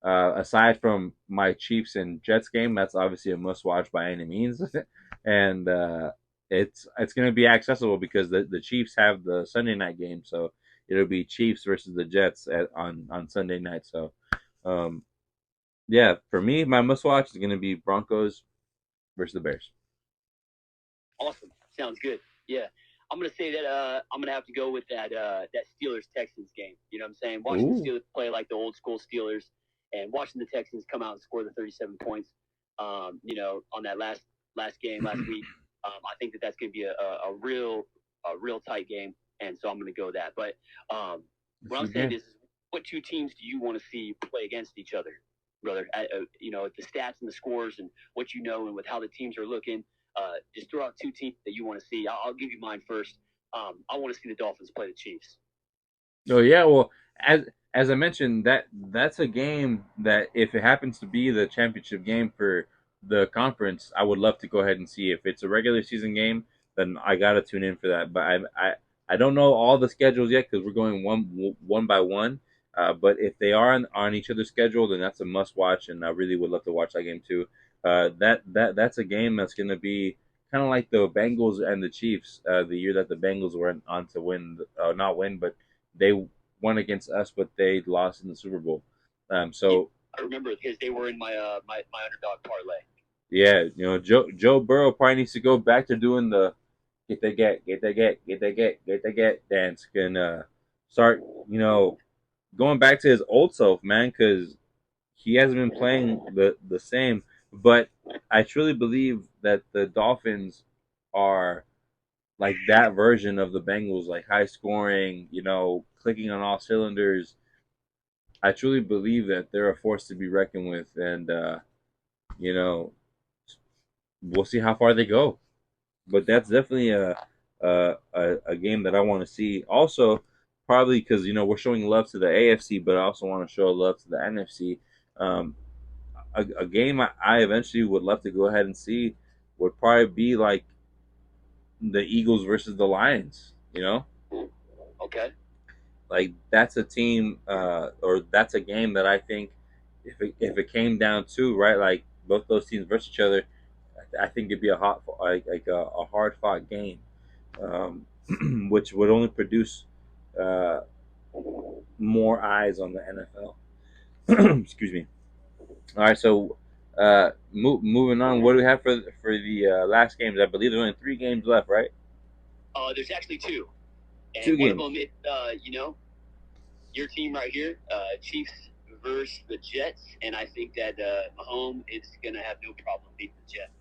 B: Aside from my Chiefs and Jets game, that's obviously a must watch by any means, and it's going to be accessible because the Chiefs have the Sunday night game, so it'll be Chiefs versus the Jets on Sunday night. So, um, yeah, for me, my must watch is going to be Broncos versus the Bears.
A: Awesome. Sounds good. Yeah. I'm gonna say that I'm gonna have to go with that Steelers Texans game. You know what I'm saying? Watching the
B: Ooh.
A: Steelers play like the old school Steelers, and watching the Texans come out and score the 37 points. On that last game last week. I think that that's gonna be a real tight game, and so I'm gonna go with that. But what I'm saying is, what two teams do you want to see play against each other, brother? The stats and the scores and what you know, and with how the teams are looking. Just throw out two teams that you want to see. I'll give you mine first. I want to see the Dolphins play the Chiefs.
B: Oh yeah, well, as I mentioned, that's a game that if it happens to be the championship game for the conference, I would love to go ahead and see. If it's a regular season game, then I gotta tune in for that. But I don't know all the schedules yet because we're going one by one. But if they are on each other's schedule, then that's a must watch, and I really would love to watch that game too. That's a game that's gonna be kind of like the Bengals and the Chiefs, the year that the Bengals were on to win, not win, but they won against us, but they lost in the Super Bowl.
A: Yeah,
B: So
A: I remember because they were in my underdog parlay.
B: yeah, Joe Burrow probably needs to go back to doing the get that get dance and start going back to his old self, man, because he hasn't been playing the same. But I truly believe that the Dolphins are like that version of the Bengals, like high scoring, clicking on all cylinders. I truly believe that they're a force to be reckoned with, and you know, we'll see how far they go. But that's definitely a game that I want to see. Also, probably because we're showing love to the AFC, but I also want to show love to the NFC. Um, a game I eventually would love to go ahead and see would probably be like the Eagles versus the Lions.
A: Okay.
B: Like that's a team, or that's a game that I think if it came down to right, like both those teams versus each other, I think it'd be a a hard fought game, um, which would only produce uh, more eyes on the NFL. Excuse me. All right, so moving on, what do we have for the last games? I believe there's only 3 games left, right?
A: There's actually two,
B: Two
A: and one of
B: games.
A: them is your team right here, Chiefs versus the Jets, and I think that Mahomes is gonna have no problem beating the Jets.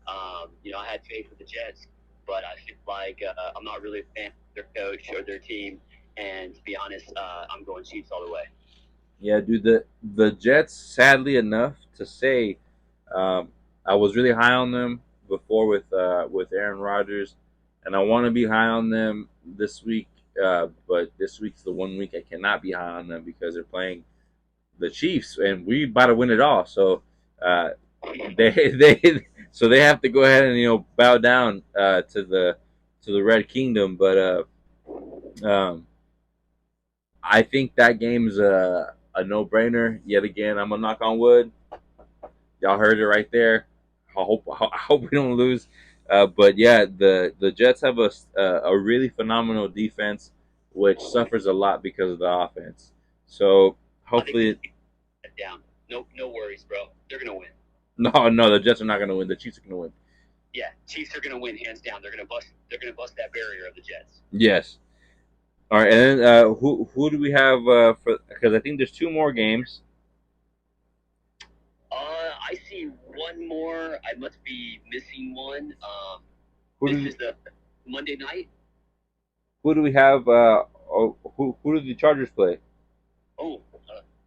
A: I had faith with the Jets, but I feel like I'm not really a fan of their coach or their team. And to be honest, I'm going Chiefs all the way.
B: Yeah, dude. The Jets, sadly enough to say, um, I was really high on them before with Aaron Rodgers, and I want to be high on them this week. But this week's the one week I cannot be high on them because they're playing the Chiefs, and we about to win it all. So uh, they they have to go ahead and bow down to the Red Kingdom. But I think that game's a no brainer. Yet again, I'm gonna knock on wood. Y'all heard it right there. I hope we don't lose. But yeah, the Jets have a really phenomenal defense, which suffers a lot because of the offense. So
A: I think the
B: hopefully,
A: Chiefs get down. No worries, bro. They're gonna win.
B: no, the Jets are not going to win. The Chiefs are going to win.
A: Yeah, Chiefs are gonna win hands down. They're gonna bust. They're gonna bust that barrier of the Jets.
B: Yes. All right, and then who do we have for? Because I think there's 2 more games.
A: I see one more. I must be missing one.
B: Who
A: This
B: do
A: is the Monday night.
B: who do we have? Who do the Chargers play?
A: Oh,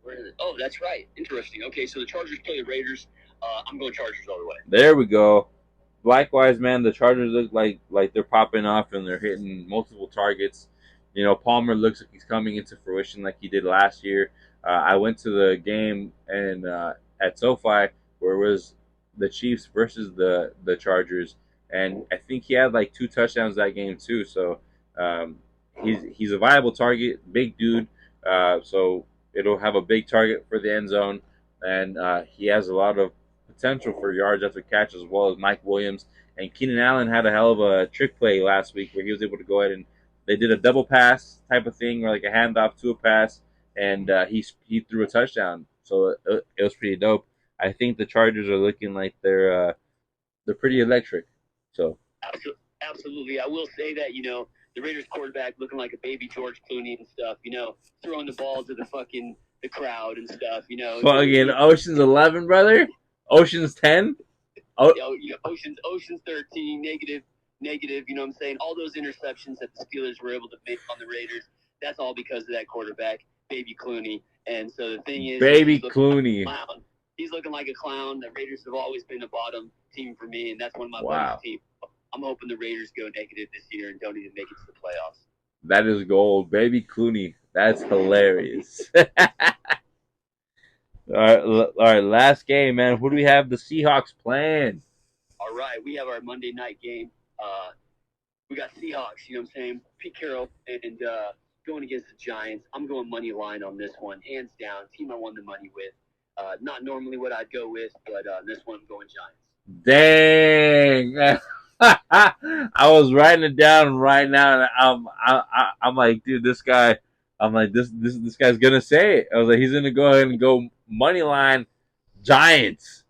A: where is it? Oh, that's right. Interesting. Okay, so the Chargers play the Raiders. I'm going Chargers all the way.
B: There we go. Likewise, man, the Chargers look like they're popping off and they're hitting multiple targets. Palmer looks like he's coming into fruition like he did last year. I went to the game and at SoFi where it was the Chiefs versus the Chargers, and I think he had like 2 touchdowns that game too. So um, he's a viable target, big dude. So it'll have a big target for the end zone, and he has a lot of potential for yards after catch as well as Mike Williams. And Keenan Allen had a hell of a trick play last week where he was able to go ahead and they did a double pass type of thing, or like a handoff to a pass, and he threw a touchdown. So it was pretty dope. I think the Chargers are looking like they're pretty electric. So
A: Absolutely. I will say that, the Raiders quarterback looking like a baby George Clooney and stuff, throwing the ball to the crowd and stuff,
B: Fucking Ocean's 11, brother. Ocean's 10. Oh,
A: Ocean's 13, negative, you know what I'm saying? All those interceptions that the Steelers were able to make on the Raiders, that's all because of that quarterback, baby Clooney. And so the thing is,
B: baby Clooney.
A: He's looking like a clown. The Raiders have always been a bottom team for me, and that's one of my
B: Wow.
A: buddies' teams. I'm hoping the Raiders go negative this year and don't even make it to the playoffs.
B: That is gold, baby Clooney. That's hilarious. All right. Last game, man. Who do we have the Seahawks playing?
A: All right, we have our Monday night game. We got Seahawks. You know what I'm saying? Pete Carroll and going against the Giants. I'm going money line on this one, hands down. Team I won the money with. Not normally what I'd go with, but this one I'm going Giants.
B: Dang. I was writing it down right now, and I'm like, dude, this guy. I'm like, this guy's gonna say it. I was like, he's gonna go ahead and go money line Giants.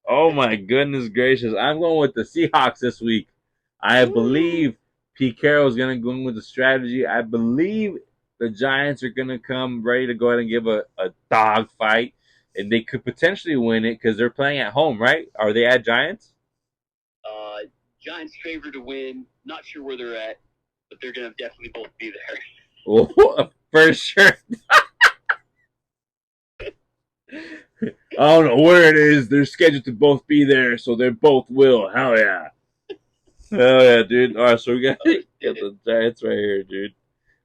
B: Oh my goodness gracious! I'm going with the Seahawks this week. I believe Pete Carroll is gonna go in with the strategy. I believe the Giants are gonna come ready to go ahead and give a dog fight, and they could potentially win it because they're playing at home, right? Are they at Giants?
A: Giants favored to win. Not sure where they're at, but they're gonna definitely both be there.
B: Oh, for sure. I don't know where it is. They're scheduled to both be there, so they both will. Hell yeah. Hell yeah, dude. All right, so we got the Giants right here, dude.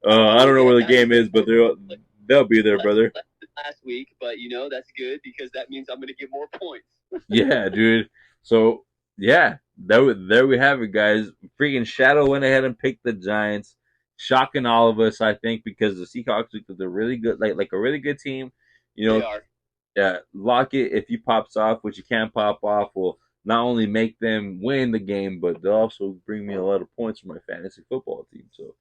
B: I don't know where the game is, but they'll be there, brother.
A: Last week, but that's good because that means I'm going to get more points.
B: Yeah, dude. So yeah, there we have it, guys. Freaking Shadow went ahead and picked the Giants, shocking all of us, I think, because the Seahawks looked a really good, like a really good team.
A: They are.
B: Yeah, Lockett, if he pops off, which he can pop off, will not only make them win the game, but they'll also bring me a lot of points for my fantasy football team. So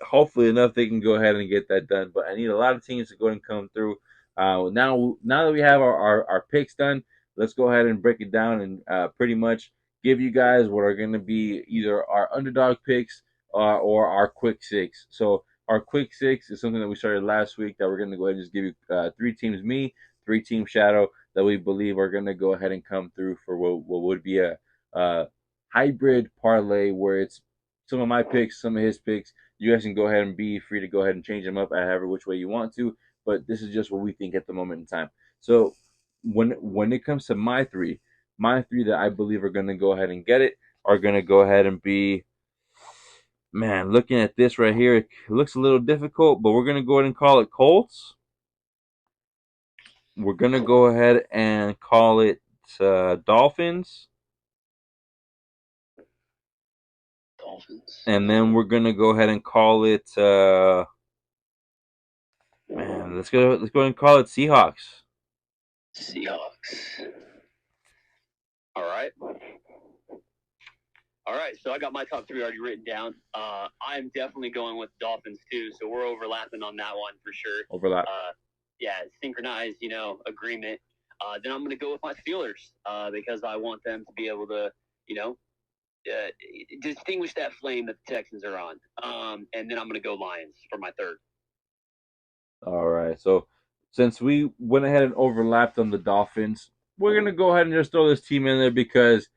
B: hopefully enough they can go ahead and get that done. But I need a lot of teams to go and come through. Now that we have our picks done, let's go ahead and break it down and pretty much give you guys what are going to be either our underdog picks or our quick six. So our quick six is something that we started last week that we're going to go ahead and just give you three teams, me, three-team shadow that we believe are going to go ahead and come through for what would be a hybrid parlay where it's some of my picks, some of his picks. You guys can go ahead and be free to go ahead and change them up however which way you want to, but this is just what we think at the moment in time. So when it comes to my three that I believe are going to go ahead and get it are going to go ahead and be, man, looking at this right here, it looks a little difficult, but we're going to go ahead and call it Colts. We're going to go ahead and call it Dolphins. And then we're going to go ahead and call it man, let's go ahead and call it Seahawks.
A: All right. All right, so I got my top three already written down. I'm definitely going with Dolphins too, so we're overlapping on that one for sure.
B: Overlap.
A: Yeah, synchronized, agreement. Then I'm going to go with my Steelers because I want them to be able to, distinguish that flame that the Texans are on. And then I'm going to go Lions for my third.
B: All right, so since we went ahead and overlapped on the Dolphins, we're going to go ahead and just throw this team in there because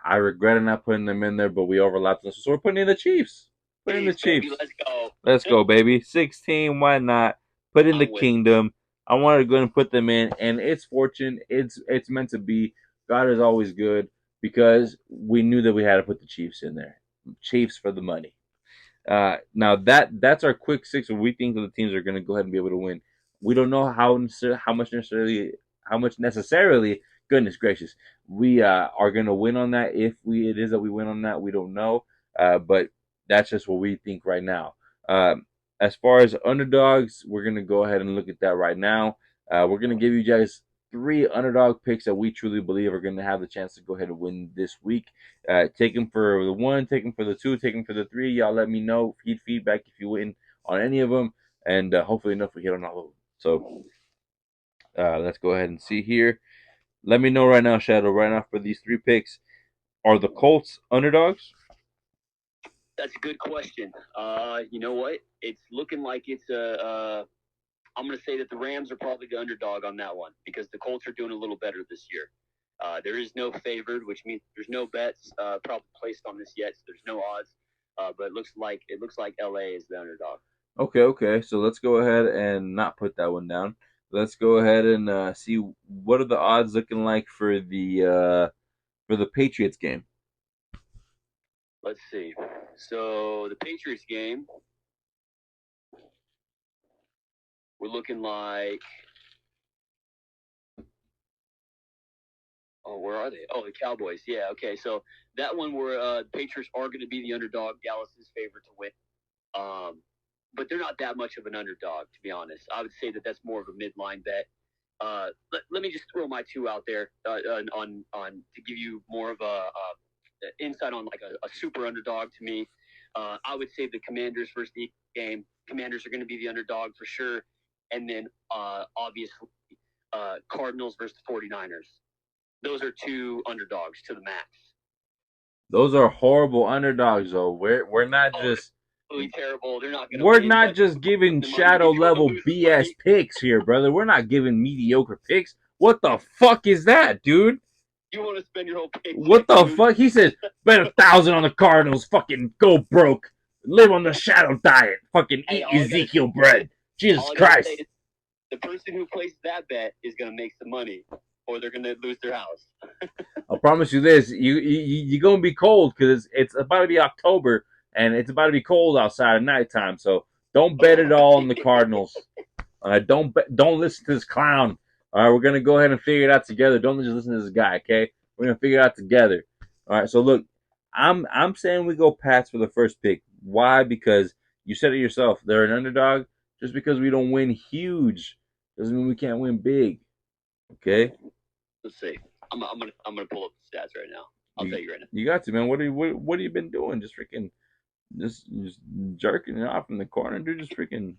B: I regretted not putting them in there, but we overlapped them. So we're putting in the Chiefs. Put in the Chiefs.
A: Baby, let's go.
B: Let's go, baby. 16, why not? Put in the kingdom. I wanted to go and put them in, and it's fortune. It's meant to be. God is always good because we knew that we had to put the Chiefs in there. Chiefs for the money. Now that's our quick six where we think that the teams are going to go ahead and be able to win. We don't know how much necessarily. Goodness gracious, we are going to win on that. If it is that we win on that, we don't know. But that's just what we think right now. As far as underdogs, we're going to go ahead and look at that right now. We're going to give you guys three underdog picks that we truly believe are going to have the chance to go ahead and win this week. Take them for the one, take them for the two, take them for the three. Y'all let me know. Feedback if you win on any of them, and hopefully enough we hit on all of them. So let's go ahead and see here. Let me know right now, Shadow. Right now for these three picks, are the Colts underdogs?
A: That's a good question. You know what? It's looking like it's a. I'm going to say that the Rams are probably the underdog on that one because the Colts are doing a little better this year. There is no favored, which means there's no bets probably placed on this yet. So there's no odds, but it looks like LA is the underdog.
B: Okay. So let's go ahead and not put that one down. Let's go ahead and see what are the odds looking like for the Patriots game.
A: Let's see. So the Patriots game, we're looking like. Oh, where are they? Oh, the Cowboys. Yeah. Okay. So that one where the Patriots are going to be the underdog. Dallas is favored to win. But they're not that much of an underdog, to be honest. I would say that that's more of a midline bet. Let me just throw my two out there on to give you more of a insight on like a super underdog to me. I would say the Commanders versus the game. Commanders are going to be the underdog for sure, and then obviously Cardinals versus the 49ers. Those are two underdogs to the max.
B: Those are horrible underdogs, though. We're not just
A: Really terrible. They're not going to
B: we're
A: win.
B: not just giving shadow level BS picks here, brother. We're not giving mediocre picks. What the fuck is that, dude?
A: You want to spend your whole paycheck?
B: What the fuck? He says bet 1,000 on the Cardinals. Fucking go broke. Live on the shadow diet. Fucking eat Ezekiel bread. Jesus Christ.
A: The person who places that bet is going to make some money, or they're going to lose their house.
B: I'll promise you this: you're gonna be cold because it's about to be October and it's about to be cold outside at nighttime. So don't bet it all on the Cardinals. Don't listen to this clown. All right, we're gonna go ahead and figure it out together. Don't just listen to this guy, okay? We're gonna figure it out together. All right. So look, I'm saying we go Pats for the first pick. Why? Because you said it yourself. They're an underdog. Just because we don't win huge doesn't mean we can't win big. Okay.
A: Let's see. I'm gonna pull up the stats right now. I'll tell you right now.
B: You got to, man. What have you been doing? Just freaking, just jerking it off in the corner, dude. Just freaking.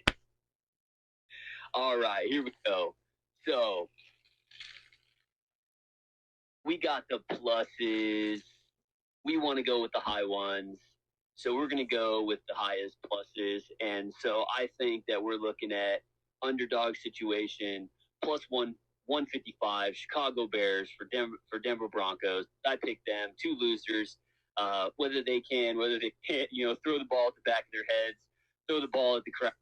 A: All right, here we go. So we got the pluses. We want to go with the high ones. So we're going to go with the highest pluses. And so I think that we're looking at underdog situation plus 155 Chicago Bears for Denver Broncos. I picked them, two losers. Whether they can, whether they can't, throw the ball at the back of their heads, throw the ball at the crowd,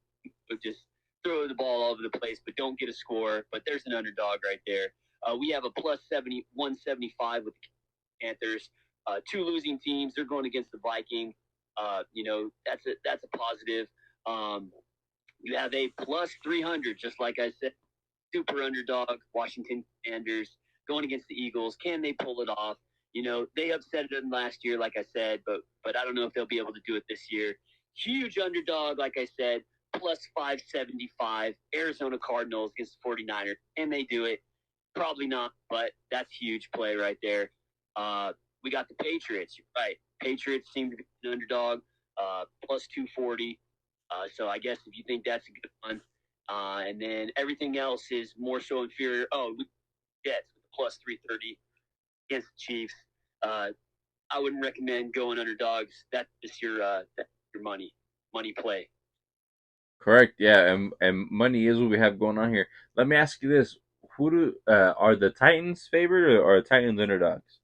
A: just throw the ball all over the place, but don't get a score. But there's an underdog right there. We have a plus 175 with the Panthers. Two losing teams. They're going against the Vikings. That's a positive. You have a plus 300, just like I said, super underdog, Washington Commanders going against the Eagles. Can they pull it off? They upset them last year, like I said, but I don't know if they'll be able to do it this year. Huge underdog, like I said, plus 575. Arizona Cardinals against the 49ers. Can they do it? Probably not, but that's huge play right there. We got the Patriots. Right. Patriots seem to be an underdog, plus 240. So I guess if you think that's a good one. And then everything else is more so inferior. Oh, Jets with the plus 330 against the Chiefs. I wouldn't recommend going underdogs. That's just your money play.
B: Correct. Yeah, and money is what we have going on here. Let me ask you this: Who are the Titans favored or are the Titans underdogs?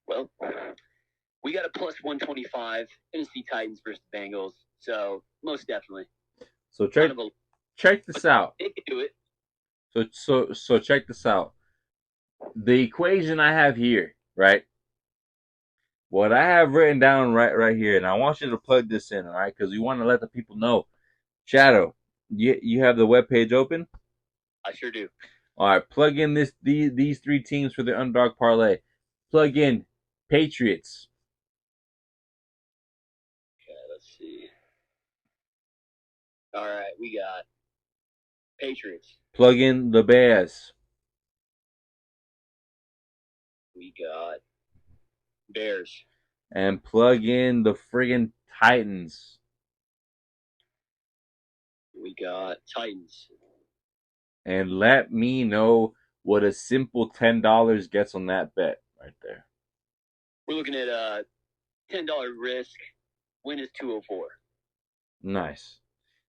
A: Well, we got a plus 125 Tennessee Titans versus Bengals. So most definitely.
B: So check this out.
A: They can do it.
B: So check this out. The equation I have here, right? What I have written down right here, and I want you to plug this in, all right? Because we want to let the people know. Shadow, you have the web page open?
A: I sure do.
B: All right, plug in these three teams for the underdog parlay. Plug in Patriots.
A: Okay, let's see. All right, we got Patriots.
B: Plug in the Bears.
A: We got Bears.
B: And plug in the friggin' Titans.
A: We got Titans.
B: And let me know what a simple $10 gets on that bet right there.
A: We're looking at $10 risk. Win is 204.
B: Nice.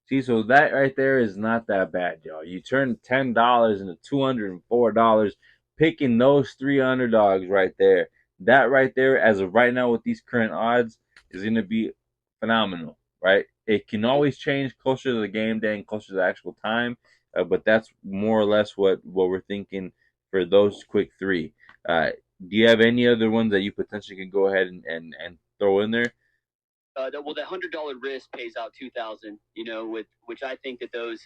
B: See, so that right there is not that bad, y'all. You turn $10 into $204, picking those three underdogs right there. That right there, as of right now with these current odds, is going to be phenomenal, right? It can always change closer to the game day and closer to the actual time, but that's more or less what we're thinking for those quick three. Do you have any other ones that you potentially can go ahead and throw in there?
A: Well, the $100 risk pays out 2,000. With which I think that those,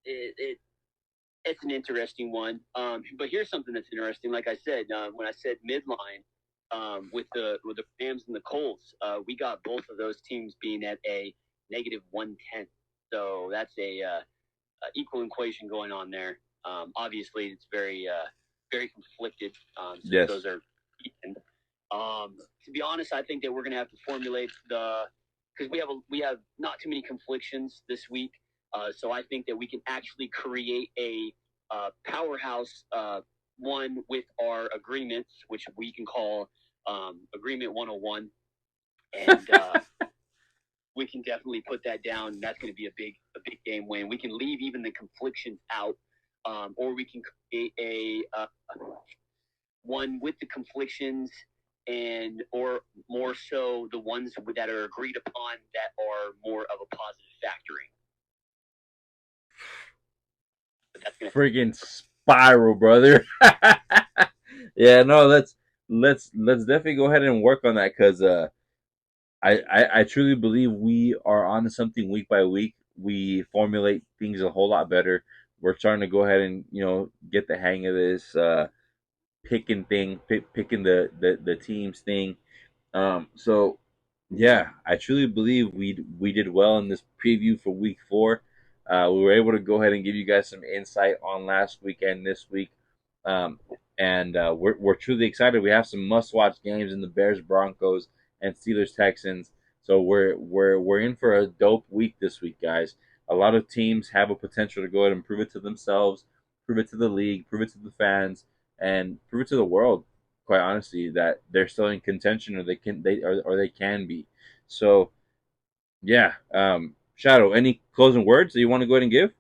A: it's an interesting one. But here's something that's interesting. Like I said, when I said midline, with the Rams and the Colts, we got both of those teams being at a negative 110. So that's a equal equation going on there. Obviously, it's very conflicted.
B: Yes.
A: Those are even. To be honest, I think that we're going to have to formulate because we have not too many conflictions this week. So I think that we can actually create a powerhouse one with our agreements, which we can call Agreement 101. And we can definitely put that down. That's going to be a big game win. We can leave even the conflictions out, or we can create a one with the conflictions or more so the ones that are agreed upon that are more of a positive factoring.
B: Friggin' spiral, brother. Yeah, no, let's definitely go ahead and work on that because I truly believe we are on to something week by week. We formulate things a whole lot better. We're starting to go ahead and get the hang of this picking thing, picking the teams thing. So yeah, I truly believe we did well in this preview for week 4. We were able to go ahead and give you guys some insight on last weekend, this week, and we're truly excited. We have some must-watch games in the Bears, Broncos, and Steelers, Texans. So we're in for a dope week this week, guys. A lot of teams have a potential to go ahead and prove it to themselves, prove it to the league, prove it to the fans, and prove it to the world, quite honestly, that they're still in contention or they can be. So yeah, Shadow, any closing words that you want to go ahead and give?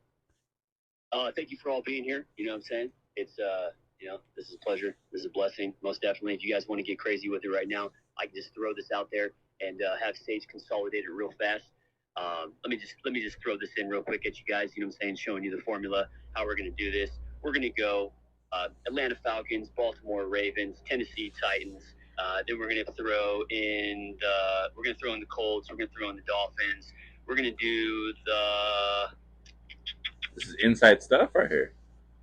A: Thank you for all being here. You know what I'm saying? It's this is a pleasure. This is a blessing, most definitely. If you guys want to get crazy with it right now, I can just throw this out there and have Sage consolidate it real fast. Let me just throw this in real quick at you guys. You know what I'm saying? Showing you the formula, how we're gonna do this. We're gonna go Atlanta Falcons, Baltimore Ravens, Tennessee Titans. Then we're gonna throw in the Colts. We're gonna throw in the Dolphins. We're gonna do the
B: This is inside stuff right here.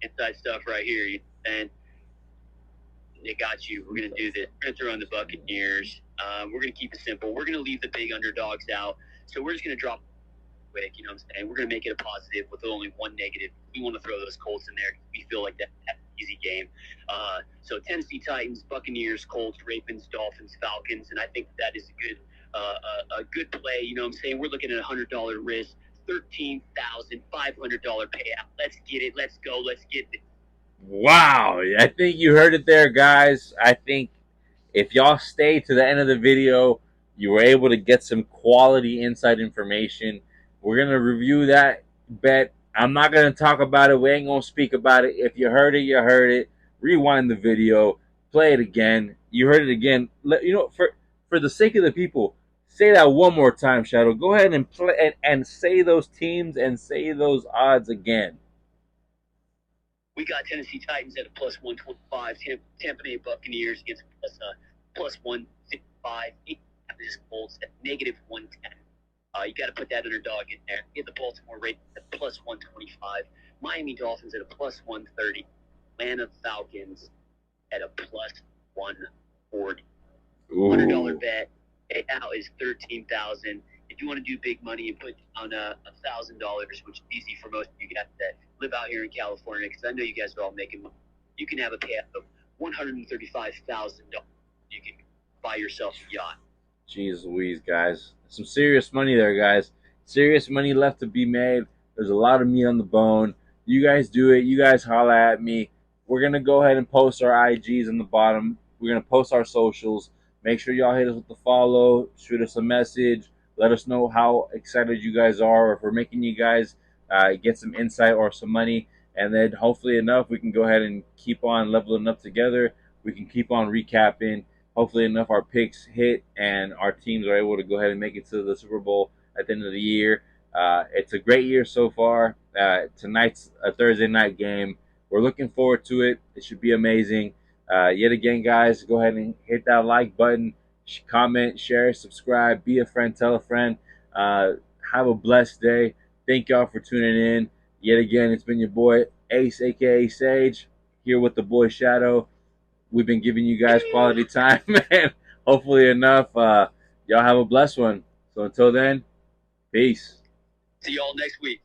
A: Inside stuff right here. And they got you. We're gonna do this. We're gonna throw in the Buccaneers. We're gonna keep it simple. We're gonna leave the big underdogs out. So we're just gonna drop quick. You know what I'm saying? We're gonna make it a positive with only one negative. We want to throw those Colts in there. We feel like that's an easy game. So Tennessee Titans, Buccaneers, Colts, Ravens, Dolphins, Falcons, and I think that is a good play. You know what I'm saying? We're looking at $100 risk, $13,500 payout. Let's get it. Let's go. Let's get it.
B: Wow, I think you heard it there, guys. I think if y'all stay to the end of the video, you were able to get some quality inside information. We're going to review that bet. I'm not going to talk about it. We ain't going to speak about it. If you heard it, you heard it. Rewind the video. Play it again. You heard it again. For the sake of the people, say that one more time, Shadow. Go ahead and play and say those teams and say those odds again.
A: We got Tennessee Titans at a plus 125, Tampa Bay Buccaneers against plus 155, Indianapolis Colts at negative 110. You got to put that underdog in there. Get the Baltimore Ravens at plus 125, Miami Dolphins at a plus 130, Atlanta Falcons at a plus 140. $100 bet. Payout is $13,000. If you want to do big money and put down $1,000, which is easy for most of you guys that live out here in California, because I know you guys are all making money, you can have a payout of $135,000. You can buy yourself a yacht.
B: Jeez Louise, guys. Some serious money there, guys. Serious money left to be made. There's a lot of meat on the bone. You guys do it. You guys holla at me. We're going to go ahead and post our IGs in the bottom. We're going to post our socials. Make sure y'all hit us with the follow, shoot us a message, let us know how excited you guys are, or if we're making you guys get some insight or some money. And then hopefully enough, we can go ahead and keep on leveling up together. We can keep on recapping. Hopefully enough, our picks hit and our teams are able to go ahead and make it to the Super Bowl at the end of the year. It's a great year so far. Tonight's a Thursday night game. We're looking forward to it. It should be amazing. Yet again, guys, go ahead and hit that like button, comment, share, subscribe, be a friend, tell a friend. Uh, have a blessed day. Thank y'all for tuning in. Yet again, it's been your boy Ace, aka Sage, here with the boy Shadow. We've been giving you guys quality time, man. Hopefully enough. Y'all have a blessed one. So until then, peace.
A: See y'all next week.